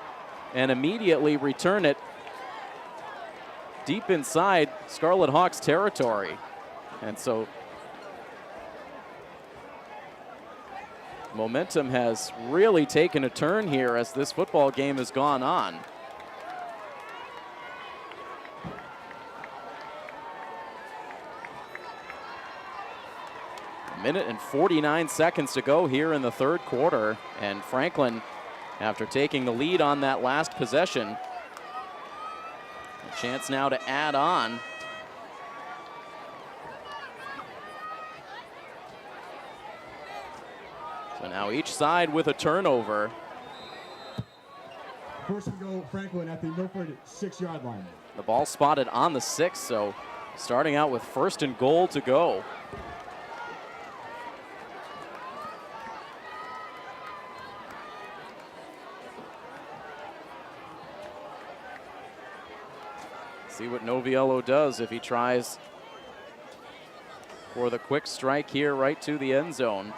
and immediately return it deep inside Scarlet Hawks territory. And so momentum has really taken a turn here as this football game has gone on. A minute and 49 seconds to go here in the third quarter, and Franklin, after taking the lead on that last possession, a chance now to add on. So now each side with a turnover. First and goal, Franklin at the Milford 6-yard line. The ball spotted on the 6, so starting out with first and goal to go. See what Noviello does if he tries for the quick strike here right to the end zone.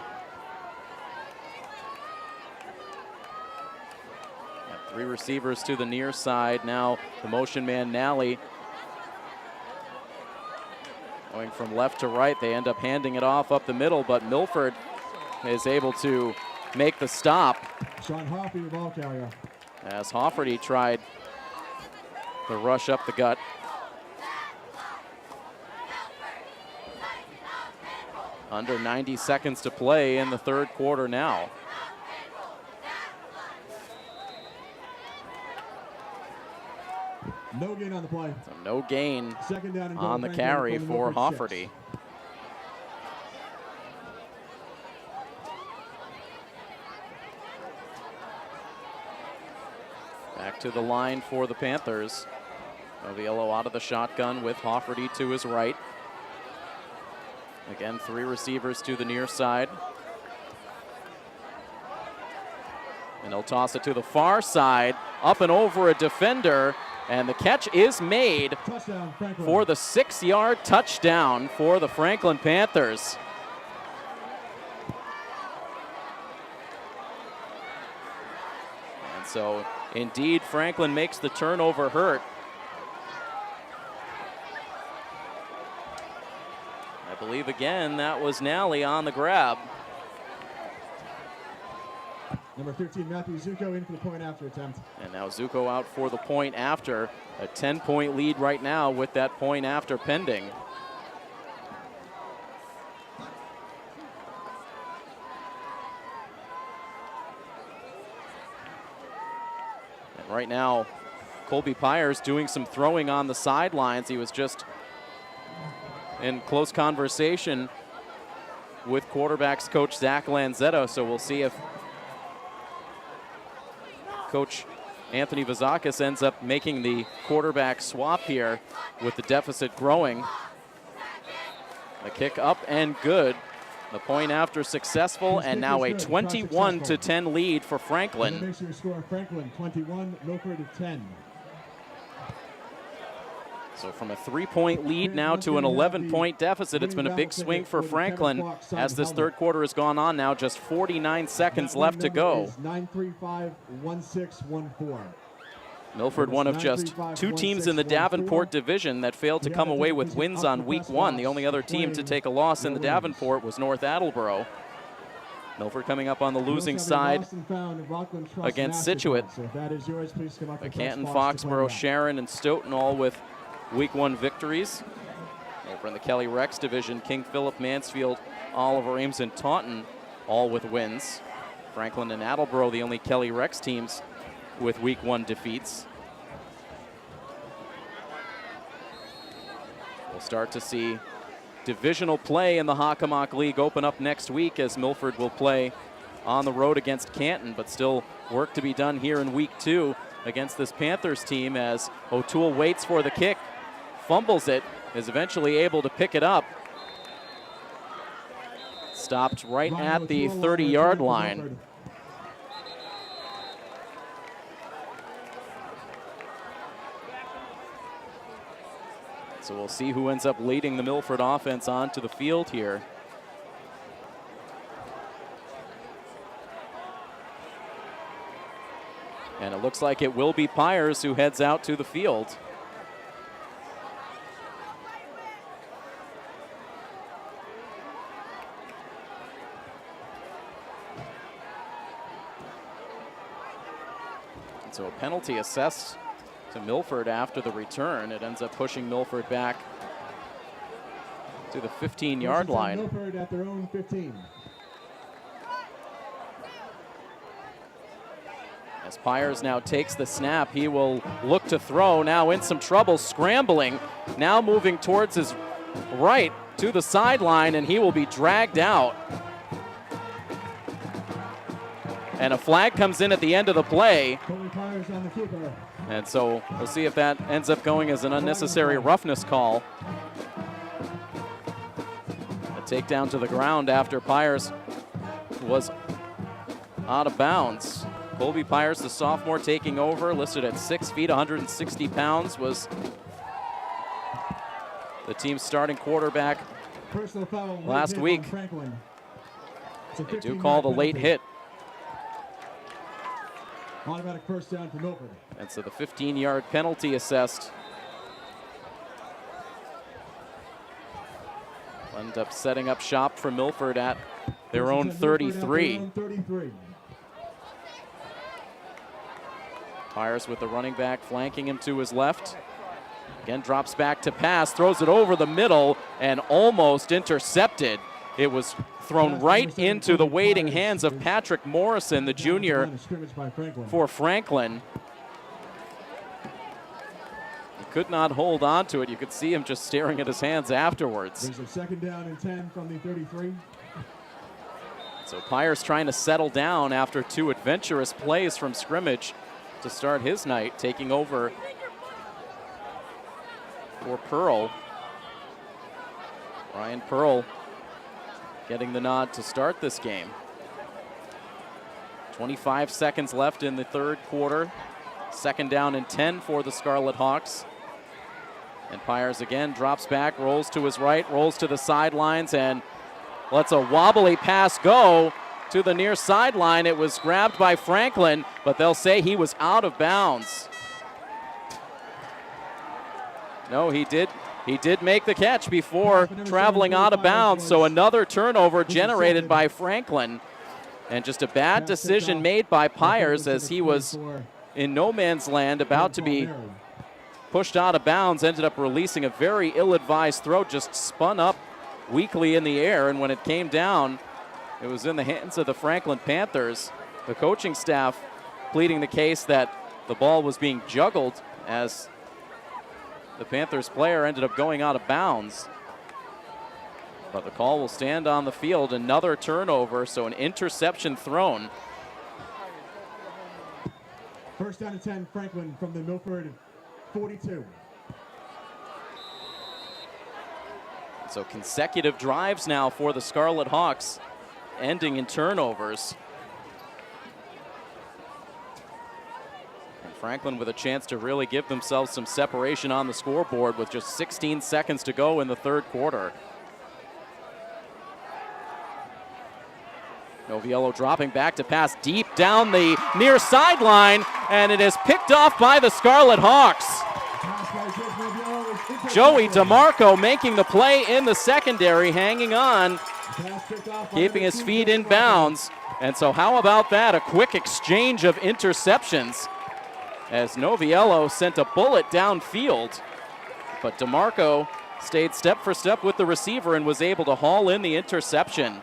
Got 3 receivers to the near side. Now the motion man Nally going from left to right. They end up handing it off up the middle, but Milford is able to make the stop. Sean Hoffey, the ball carrier. As Hofferty tried the rush up the gut. Under 90 seconds to play in the third quarter now. No gain on the play. So no gain Second down and goal, on the Franklin carry from the for Milford Hofferty. 6. Back to the line for the Panthers. Noviello out of the shotgun with Hofferty to his right. Again, 3 receivers to the near side. And he'll toss it to the far side, up and over a defender, and the catch is made Touchdown, Franklin. for the 6-yard touchdown for the Franklin Panthers. And so, indeed, Franklin makes the turnover hurt. I believe, again, that was Nally on the grab. Number 13, Matthew Zuko in for the point after attempt. And now Zuko out for the point after. A 10-point lead right now with that point after pending. And right now, Colby Pyers doing some throwing on the sidelines. He was just in close conversation with quarterbacks coach Zach Lanzetta, so we'll see if Coach Anthony Vazakis ends up making the quarterback swap here with the deficit growing. The kick up and good. The point after successful, and now a 21-10 lead for Franklin. Make sure you score Franklin 21, Milford 10. So from a 3-point lead now to an 11-point deficit. It's been a big swing for Franklin as this third quarter has gone on now. Just 49 seconds left to go. 935-1614. Milford, one of just 2 teams in the Davenport division that failed to come away with wins on week 1. The only other team to take a loss in the Davenport was North Attleboro. Milford coming up on the losing side against Situate. But Canton, Foxborough, Sharon, and Stoughton all with week 1 victories. Over in the Kelly Rex division, King Philip, Mansfield, Oliver, Ames, and Taunton all with wins. Franklin and Attleboro, the only Kelly Rex teams with week 1 defeats. We'll start to see divisional play in the Hockomock League open up next week as Milford will play on the road against Canton, but still work to be done here in week 2 against this Panthers team as O'Toole waits for the kick, fumbles it, is eventually able to pick it up. Stopped right at the 30-yard line. So we'll see who ends up leading the Milford offense onto the field here. And it looks like it will be Pyers who heads out to the field. And so a penalty assessed to Milford after the return. It ends up pushing Milford back to the 15-yard line. Milford at their own 15. As Pyers now takes the snap, he will look to throw. Now in some trouble, scrambling. Now moving towards his right to the sideline, and he will be dragged out. And a flag comes in at the end of the play. Pyers on the keeper. And so we'll see if that ends up going as an unnecessary roughness call. A takedown to the ground after Pyers was out of bounds. Colby Pyers, the sophomore, taking over, listed at 6 feet, 160 pounds, was the team's starting quarterback Personal foul last week. They do call the late hit. Automatic first down for Milford. And so the 15-yard penalty assessed. End up setting up shop for Milford at their own 33. Pyers with the running back flanking him to his left. Again, drops back to pass, throws it over the middle, and almost intercepted. It was thrown right into the waiting hands of Patrick Morrison, the junior for Franklin. He could not hold on to it. You could see him just staring at his hands afterwards. There's a second down and 10 from the 33. So Pyers trying to settle down after two adventurous plays from scrimmage to start his night, taking over for Pearl. Ryan Pearl getting the nod to start this game. 25 seconds left in the third quarter. Second down and 10 for the Scarlet Hawks. And Pyers again drops back, rolls to his right, rolls to the sidelines, and lets a wobbly pass go to the near sideline. It was grabbed by Franklin, but they'll say he was out of bounds. No, he did make the catch before traveling out of bounds, so another turnover generated by Franklin. And just a bad decision made by Pyers as he was in no man's land, about to be pushed out of bounds, ended up releasing a very ill-advised throw, just spun up weakly in the air, and when it came down, it was in the hands of the Franklin Panthers. The coaching staff pleading the case that the ball was being juggled as the Panthers player ended up going out of bounds. But the call will stand on the field. Another turnover, so an interception thrown. First down and 10, Franklin from the Milford 42. So consecutive drives now for the Scarlet Hawks, ending in turnovers. And Franklin with a chance to really give themselves some separation on the scoreboard with just 16 seconds to go in the third quarter. Noviello dropping back to pass deep down the near sideline, and it is picked off by the Scarlet Hawks. Joey DeMarco making the play in the secondary, hanging on, keeping his feet in bounds. And so how about that? A quick exchange of interceptions as Noviello sent a bullet downfield, but DeMarco stayed step for step with the receiver and was able to haul in the interception.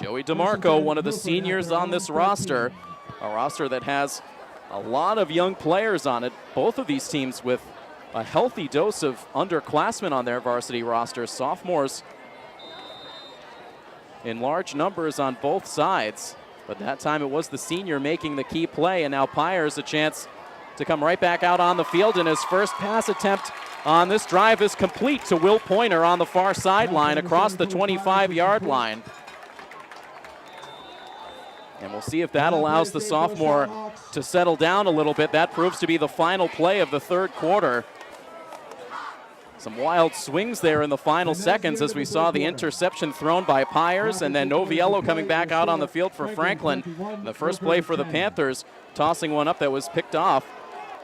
Joey DeMarco, one of the seniors on this roster, a roster that has a lot of young players on it. Both of these teams with a healthy dose of underclassmen on their varsity rosters, sophomores in large numbers on both sides. But that time it was the senior making the key play, and now Pyers a chance to come right back out on the field, and his first pass attempt on this drive is complete to Will Pointer on the far sideline across the 25-yard line. And we'll see if that allows the sophomore to settle down a little bit. That proves to be the final play of the third quarter. Some wild swings there in the final seconds as we saw the interception thrown by Pyers, and then Noviello coming back out on the field for Franklin. The first play for the Panthers, tossing one up that was picked off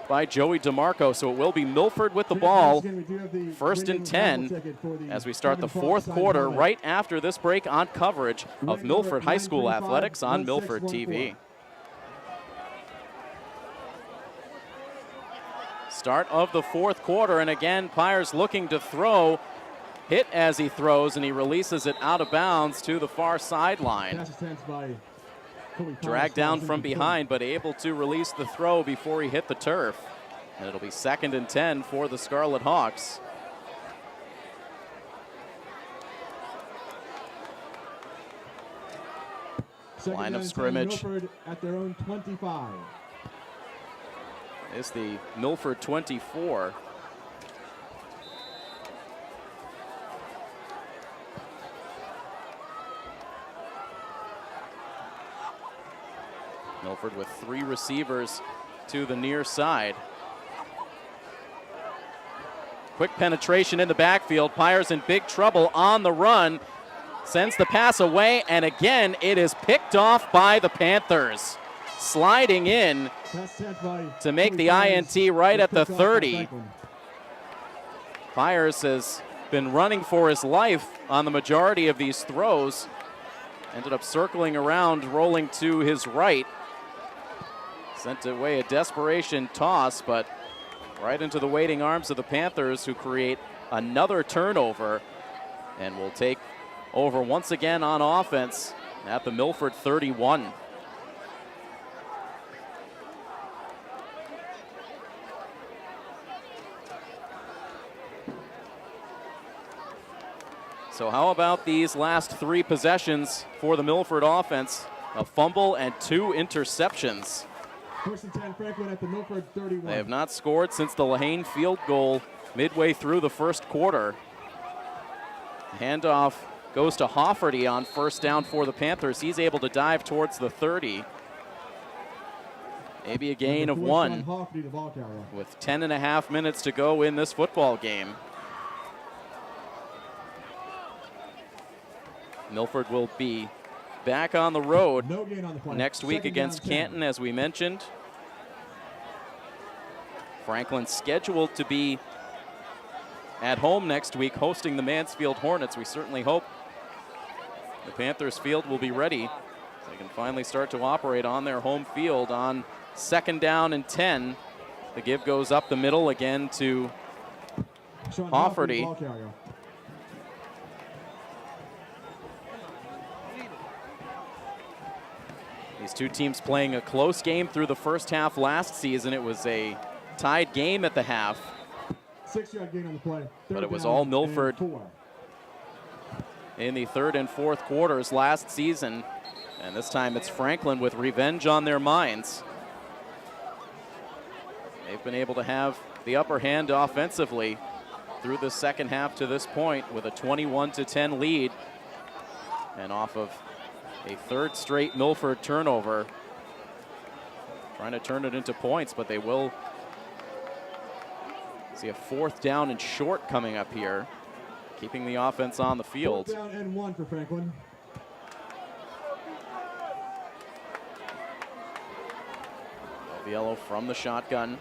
by Joey DeMarco. So it will be Milford with the ball, 1st and 10, as we start the fourth quarter right after this break on coverage of Milford High School Athletics on Milford TV. Start of the fourth quarter, and again, Pyers looking to throw, hit as he throws, and he releases it out of bounds to the far sideline. Dragged down from behind, but able to release the throw before he hit the turf. And it'll be 2nd and 10 for the Scarlet Hawks. Line of scrimmage at their own 25. Is the Milford 24. Milford with 3 receivers to the near side. Quick penetration in the backfield. Pyers in big trouble on the run. Sends the pass away, and again it is picked off by the Panthers. Sliding in to make the INT right at the 30. Pyers has been running for his life on the majority of these throws. Ended up circling around, rolling to his right. Sent away a desperation toss, but right into the waiting arms of the Panthers, who create another turnover and will take over once again on offense at the Milford 31. So how about these last 3 possessions for the Milford offense? A fumble and 2 interceptions. 1st and 10, Franklin at the Milford 31. They have not scored since the Lahane field goal midway through the first quarter. Handoff goes to Hofferty on 1st down for the Panthers. He's able to dive towards the 30. Maybe a gain of 1 with 10.5 minutes to go in this football game. Milford will be back on the road next week against Canton, as we mentioned. Franklin scheduled to be at home next week, hosting the Mansfield Hornets. We certainly hope the Panthers field will be ready so they can finally start to operate on their home field on 2nd down and 10. The give goes up the middle again to Hofferty. These two teams playing a close game through the first half last season. It was a tied game at the half. 6-yard gain on the play. But it was all Milford in the 3rd and 4th quarters last season. And this time it's Franklin with revenge on their minds. They've been able to have the upper hand offensively through the second half to this point with a 21-10 lead. And off of a 3rd straight Milford turnover. Trying to turn it into points, but they will see a 4th down and short coming up here, keeping the offense on the field. 4th down and 1 for Franklin. Yellow from the shotgun.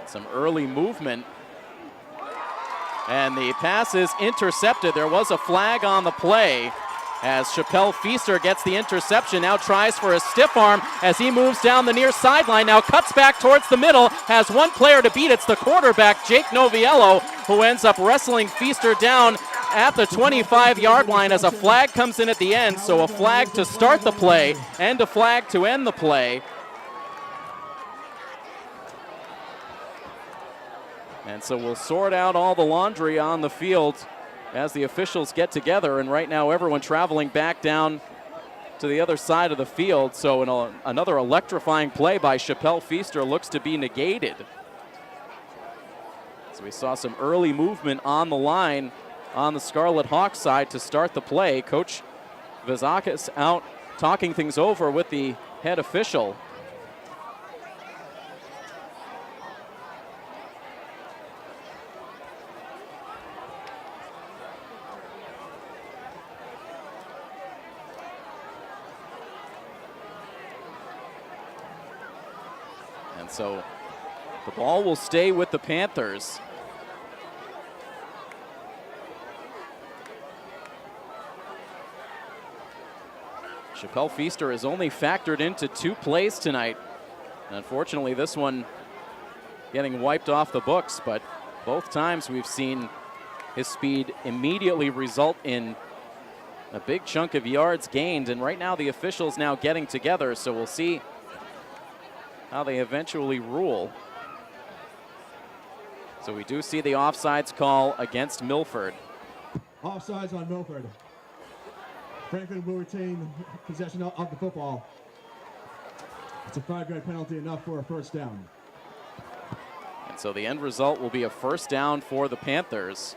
Some early movement. And the pass is intercepted. There was a flag on the play as Chappelle Feaster gets the interception. Now tries for a stiff arm as he moves down the near sideline. Now cuts back towards the middle. Has one player to beat. It's the quarterback, Jake Noviello, who ends up wrestling Feaster down at the 25-yard line as a flag comes in at the end. So a flag to start the play and a flag to end the play. And so we'll sort out all the laundry on the field as the officials get together. And right now everyone traveling back down to the other side of the field. So another electrifying play by Chappelle Feaster looks to be negated. So we saw some early movement on the line on the Scarlet Hawks side to start the play. Coach Vizakis out talking things over with the head official. So the ball will stay with the Panthers. Chappelle Feaster has only factored into 2 plays tonight. And unfortunately, this one getting wiped off the books, but both times we've seen his speed immediately result in a big chunk of yards gained. And right now the officials now getting together, so we'll see how they eventually rule. So we do see the offsides call against Milford. Offsides on Milford. Franklin will retain possession of the football. It's a 5-yard penalty, enough for a first down. And so the end result will be a first down for the Panthers.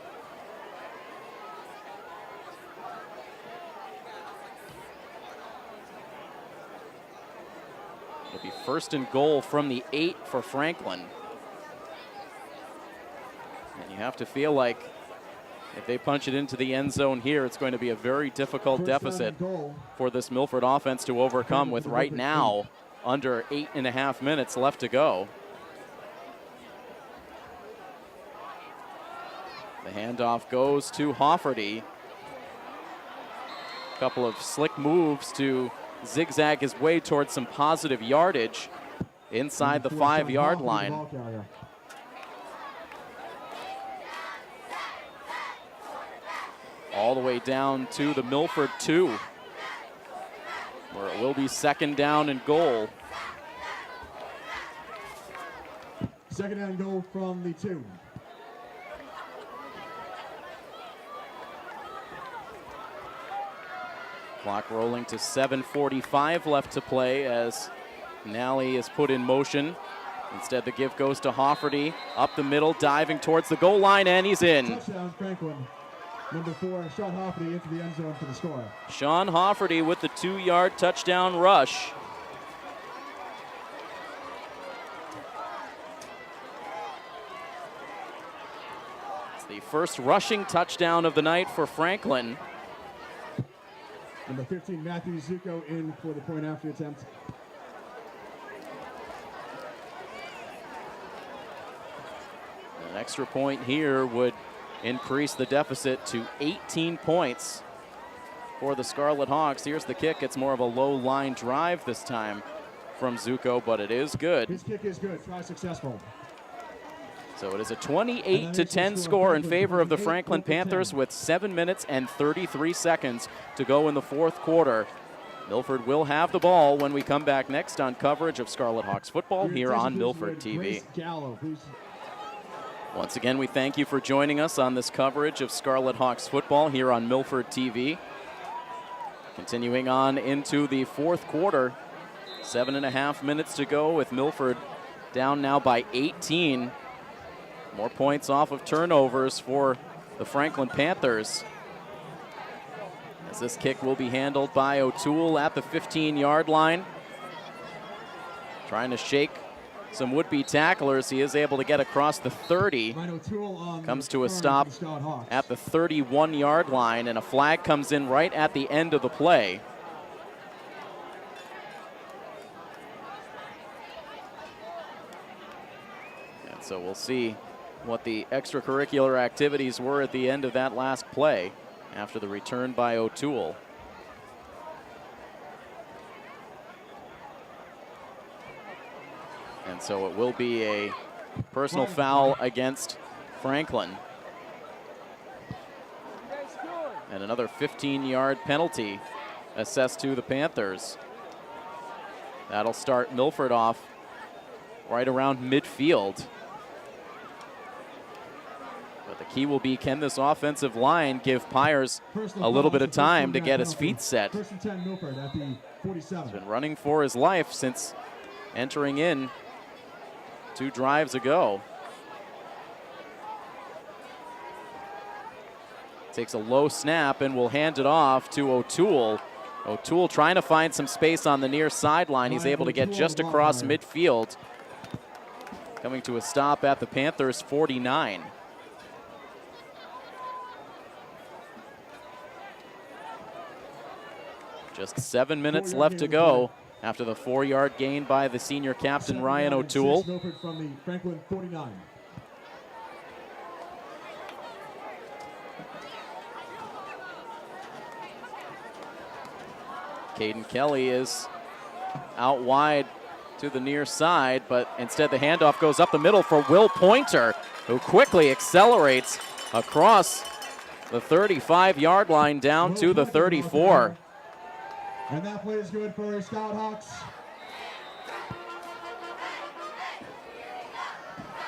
It'll be first and goal from the 8 for Franklin. And you have to feel like if they punch it into the end zone here, it's going to be a very difficult deficit for this Milford offense to overcome with right now under 8.5 minutes left to go. The handoff goes to Hofferty. A couple of slick moves to zigzag his way towards some positive yardage inside the 5-yard line. All the way down to the Milford 2, where it will be second down and goal. Second down and goal from the 2. Clock rolling to 7:45 left to play as Nally is put in motion. Instead, the give goes to Hofferty, up the middle, diving towards the goal line, and he's in. Touchdown, Franklin. Number 4, Sean Hofferty into the end zone for the score. Sean Hofferty with the 2-yard touchdown rush. It's the first rushing touchdown of the night for Franklin. Number 15, Matthew Zuko in for the point after attempt. An extra point here would increase the deficit to 18 points for the Scarlet Hawks. Here's the kick. It's more of a low line drive this time from Zuko, but it is good. His kick is good. Try successful. So it is a 28-10 score in favor of the Franklin Panthers with 7 minutes and 33 seconds to go in the 4th quarter. Milford will have the ball when we come back next on coverage of Scarlet Hawks football here on Milford TV. Once again, we thank you for joining us on this coverage of Scarlet Hawks football here on Milford TV. Continuing on into the 4th quarter, 7.5 minutes to go with Milford down now by 18. More points off of turnovers for the Franklin Panthers, as this kick will be handled by O'Toole at the 15-yard line. Trying to shake some would-be tacklers. He is able to get across the 30. Comes to a stop at the 31-yard line, and a flag comes in right at the end of the play. And so we'll see what the extracurricular activities were at the end of that last play after the return by O'Toole. And so it will be a personal foul against Franklin. And another 15-yard penalty assessed to the Panthers. That'll start Milford off right around midfield. But the key will be, can this offensive line give Pyers a little bit of time to get his feet set? First and 10, Milford at the 47. He's been running for his life since entering in 2 drives ago. Takes a low snap and will hand it off to O'Toole. O'Toole trying to find some space on the near sideline. He's able to get just across midfield. Coming to a stop at the Panthers' 49. Just 7 minutes left to go after the 4-yard gain by the senior captain, Second Ryan down and O'Toole. 6, Milford from the Franklin 49. Caden Kelly is out wide to the near side, but instead the handoff goes up the middle for Will Pointer, who quickly accelerates across the 35-yard line down to the 34. And that play is good for Scarlet Hawks.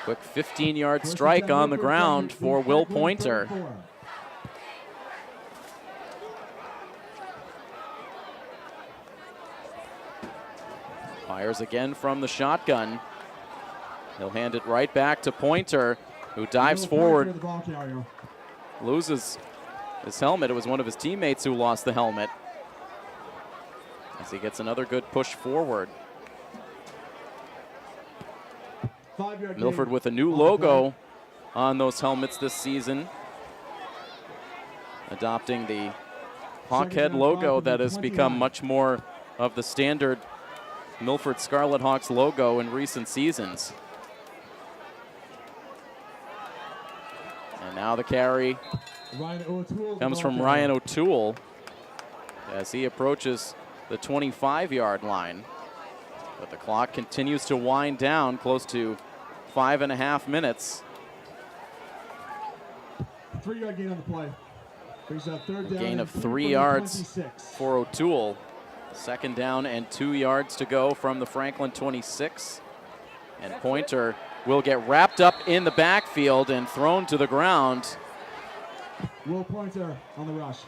Quick 15-yard strike on the ground for Will Pointer. Fires again from the shotgun. He'll hand it right back to Pointer, who dives forward, loses his helmet. It was one of his teammates who lost the helmet, as he gets another good push forward. Milford with a new logo on those helmets this season, adopting the Hawkhead logo that has become much more of the standard Milford Scarlet Hawks logo in recent seasons. And now the carry comes from Ryan O'Toole as he approaches the 25-yard line. But the clock continues to wind down, close to 5.5 minutes. 3-yard gain on the play. Brings up third down. Gain of 3 yards for O'Toole. 2nd down and 2 yards to go from the Franklin 26. And Pointer will get wrapped up in the backfield and thrown to the ground. Will Pointer on the rush.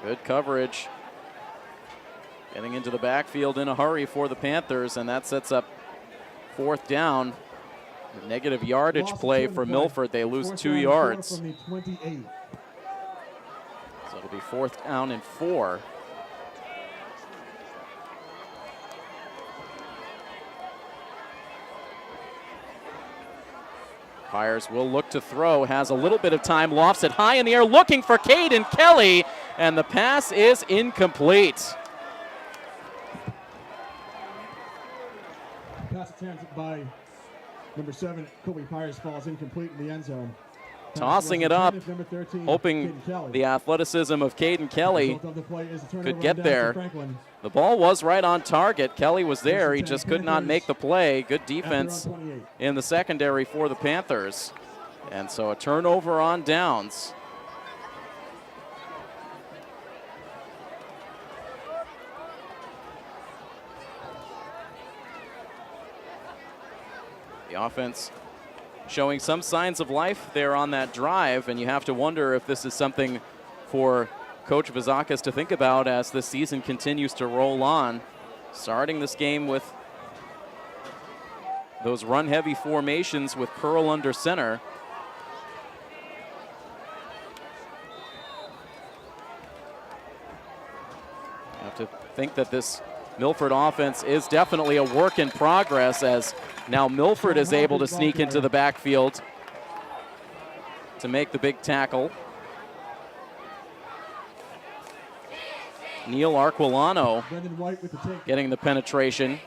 Good coverage. Getting into the backfield in a hurry for the Panthers, and that sets up 4th down. A negative yardage play for Milford. They lose 2 yards. From the 28. So it'll be 4th down and 4. Byers will look to throw, has a little bit of time, lofts it high in the air, looking for Caden Kelly, and the pass is incomplete. Pass attempted by number 7, Kobe Byers, falls incomplete in the end zone. Tossing it up, hoping the athleticism of Caden Kelly could get there. The ball was right on target. Kelly was there. He just could not make the play. Good defense in the secondary for the Panthers. And so a turnover on downs. The offense showing some signs of life there on that drive, and you have to wonder if this is something for Coach Vizakis to think about as the season continues to roll on. Starting this game with those run-heavy formations with Pearl under center. You have to think that this Milford offense is definitely a work in progress, as now Milford is able to sneak into the backfield to make the big tackle. Neil Arquilano getting the penetration.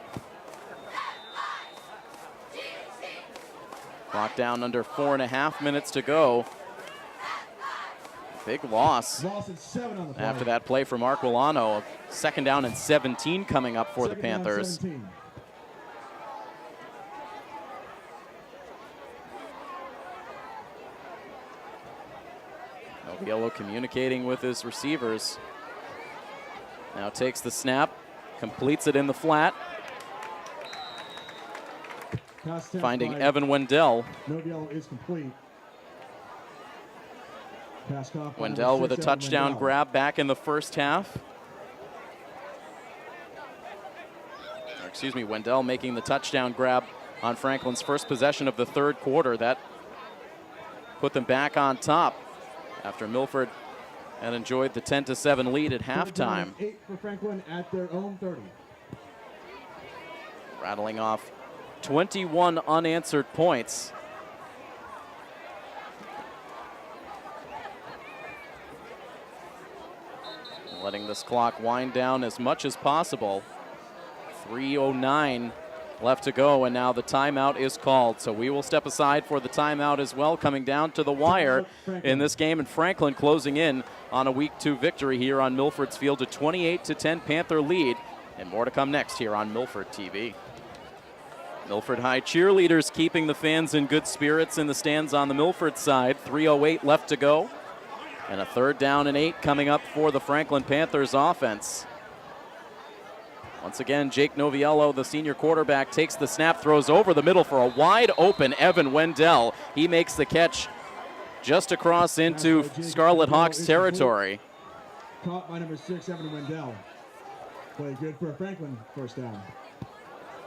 Clock down under 4.5 minutes to go. Big loss after that play from Arquilano. 2nd down and 17 coming up for the Panthers. Noviello communicating with his receivers. Now takes the snap, completes it in the flat. Finding Evan Wendell. Noviello is complete. Wendell with a touchdown grab back in the first half. Or excuse me, Wendell making the touchdown grab on Franklin's first possession of the 3rd quarter. That put them back on top after Milford had enjoyed the 10-7 lead at halftime. 8 for Franklin at their own 30. Rattling off 21 unanswered points. letting this clock wind down as much as possible. 3:09 left to go, and now the timeout is called. So we will step aside for the timeout as well, coming down to the wire in this game. And Franklin closing in on a Week 2 victory here on Milford's field, a 28-10 Panther lead. And more to come next here on Milford TV. Milford High cheerleaders keeping the fans in good spirits in the stands on the Milford side. 3:08 left to go. And a 3rd down and 8 coming up for the Franklin Panthers offense. Once again, Jake Noviello, the senior quarterback, takes the snap, throws over the middle for a wide open Evan Wendell. He makes the catch just across into Scarlet Hawks territory. Caught by number 6, Evan Wendell. Play good for a Franklin first down.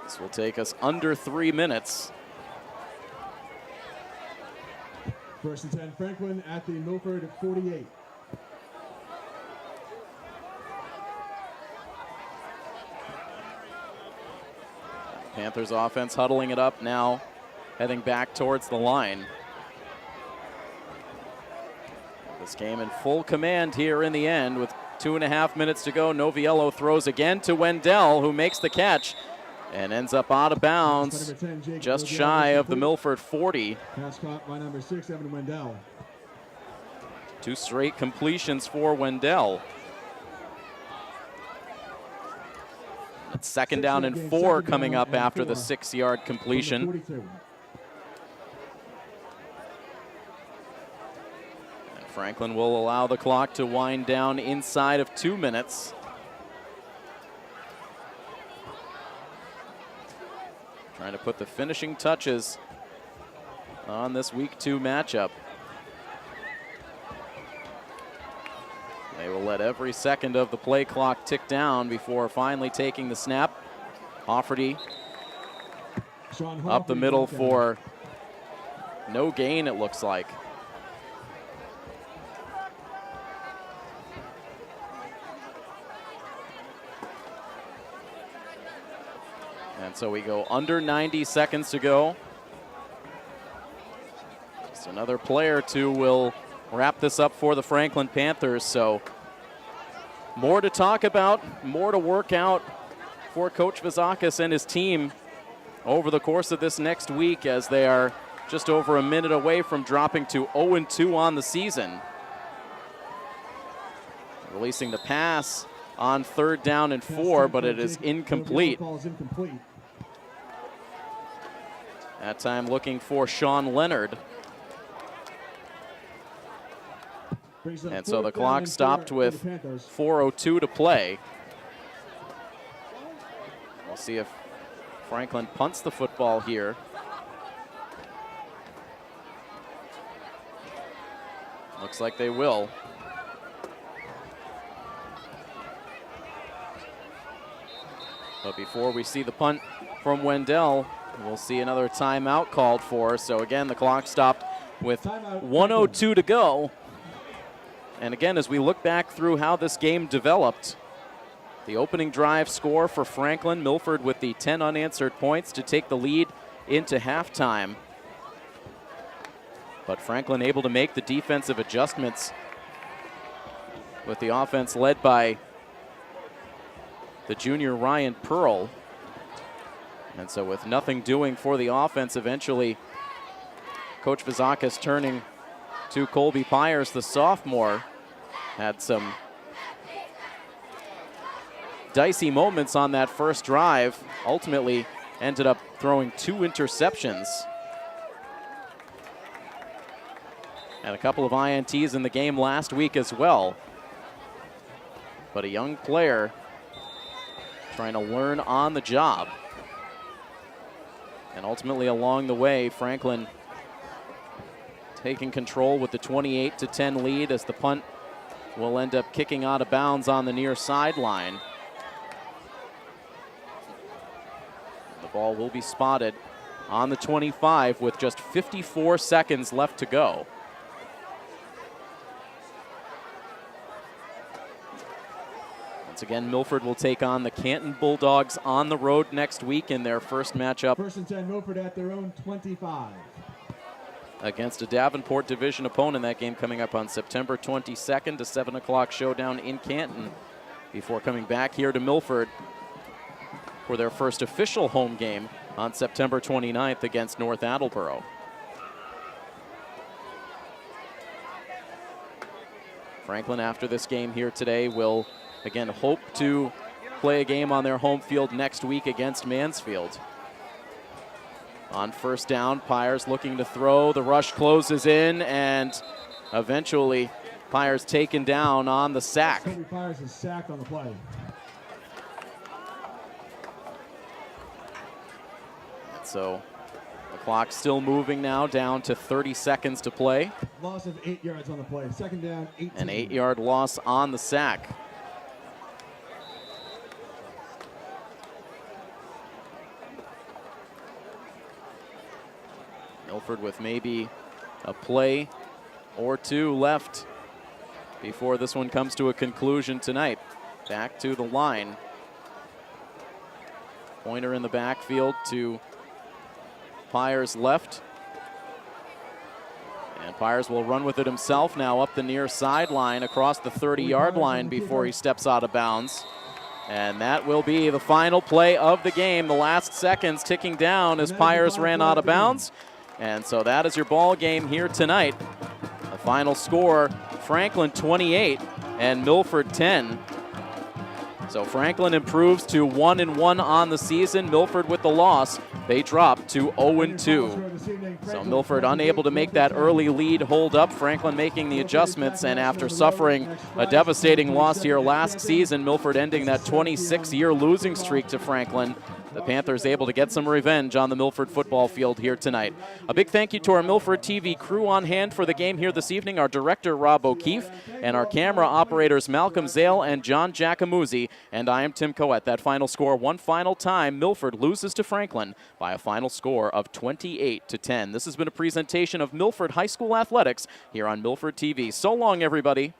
This will take us under 3 minutes. 1st and 10 Franklin at the Milford 48. Panthers offense huddling it up now, heading back towards the line. This game in full command here in the end with 2.5 minutes to go. Noviello throws again to Wendell, who makes the catch and ends up out of bounds just shy of the Milford 40. Pass caught by number 6, Evan Wendell. 2 straight completions for Wendell. It's 2nd down and 4 coming up after the 6-yard completion. And Franklin will allow the clock to wind down inside of 2 minutes. Trying to put the finishing touches on this Week 2 matchup. They will let every second of the play clock tick down before finally taking the snap. Hofferty up the middle for no gain, it looks like. And so we go under 90 seconds to go. Just another play or two will wrap this up for the Franklin Panthers. So more to talk about, more to work out for Coach Vizakis and his team over the course of this next week, as they are just over a minute away from dropping to 0-2 on the season. Releasing the pass on 3rd down and 4, but it is incomplete. That time looking for Sean Leonard. And so the clock stopped with 4:02 to play. We'll see if Franklin punts the football here. Looks like they will. But before we see the punt from Wendell, we'll see another timeout called for. So again, the clock stopped with 1:02 to go. And again, as we look back through how this game developed, the opening drive score for Franklin, Milford with the 10 unanswered points to take the lead into halftime. But Franklin able to make the defensive adjustments, with the offense led by the junior Ryan Pearl. And so with nothing doing for the offense, eventually Coach Vizakis turning to Colby Pyers, the sophomore. Had some dicey moments on that first drive. Ultimately ended up throwing 2 interceptions. And a couple of INTs in the game last week as well. But a young player trying to learn on the job. And ultimately along the way, Franklin taking control with the 28-10 lead, as the punt will end up kicking out of bounds on the near sideline. The ball will be spotted on the 25 with just 54 seconds left to go. Once again, Milford will take on the Canton Bulldogs on the road next week in their first matchup. 1st and 10 Milford at their own 25. Against a Davenport Division opponent. That game coming up on September 22nd, a 7 o'clock showdown in Canton before coming back here to Milford for their first official home game on September 29th against North Attleboro. Franklin, after this game here today, will again hope to play a game on their home field next week against Mansfield. On first down, Pyers looking to throw. The rush closes in, and eventually Pyers taken down on the sack. Toby Pyers is sacked on the play. So the clock's still moving now, down to 30 seconds to play. Loss of 8 yards on the play. Second down, 18. An 8-yard loss on the sack. Milford with maybe a play or two left before this one comes to a conclusion tonight. Back to the line. Pointer in the backfield to Pyers left. And Pyers will run with it himself now up the near sideline across the 30-yard line before he steps out of bounds. And that will be the final play of the game. The last seconds ticking down as Pyers ran out of bounds. And so that is your ball game here tonight. The final score, Franklin 28 and Milford 10. So Franklin improves to 1-1 on the season. Milford with the loss, they drop to 0-2. So Milford unable to make that early lead hold up. Franklin making the adjustments, and after suffering a devastating loss here last season, Milford ending that 26-year losing streak to Franklin. The Panthers able to get some revenge on the Milford football field here tonight. A big thank you to our Milford TV crew on hand for the game here this evening, our director Rob O'Keefe, and our camera operators Malcolm Zale and John Giacomuzzi. And I am Tim Coette. That final score one final time, Milford loses to Franklin by a final score of 28-10. This has been a presentation of Milford High School Athletics here on Milford TV. So long, everybody.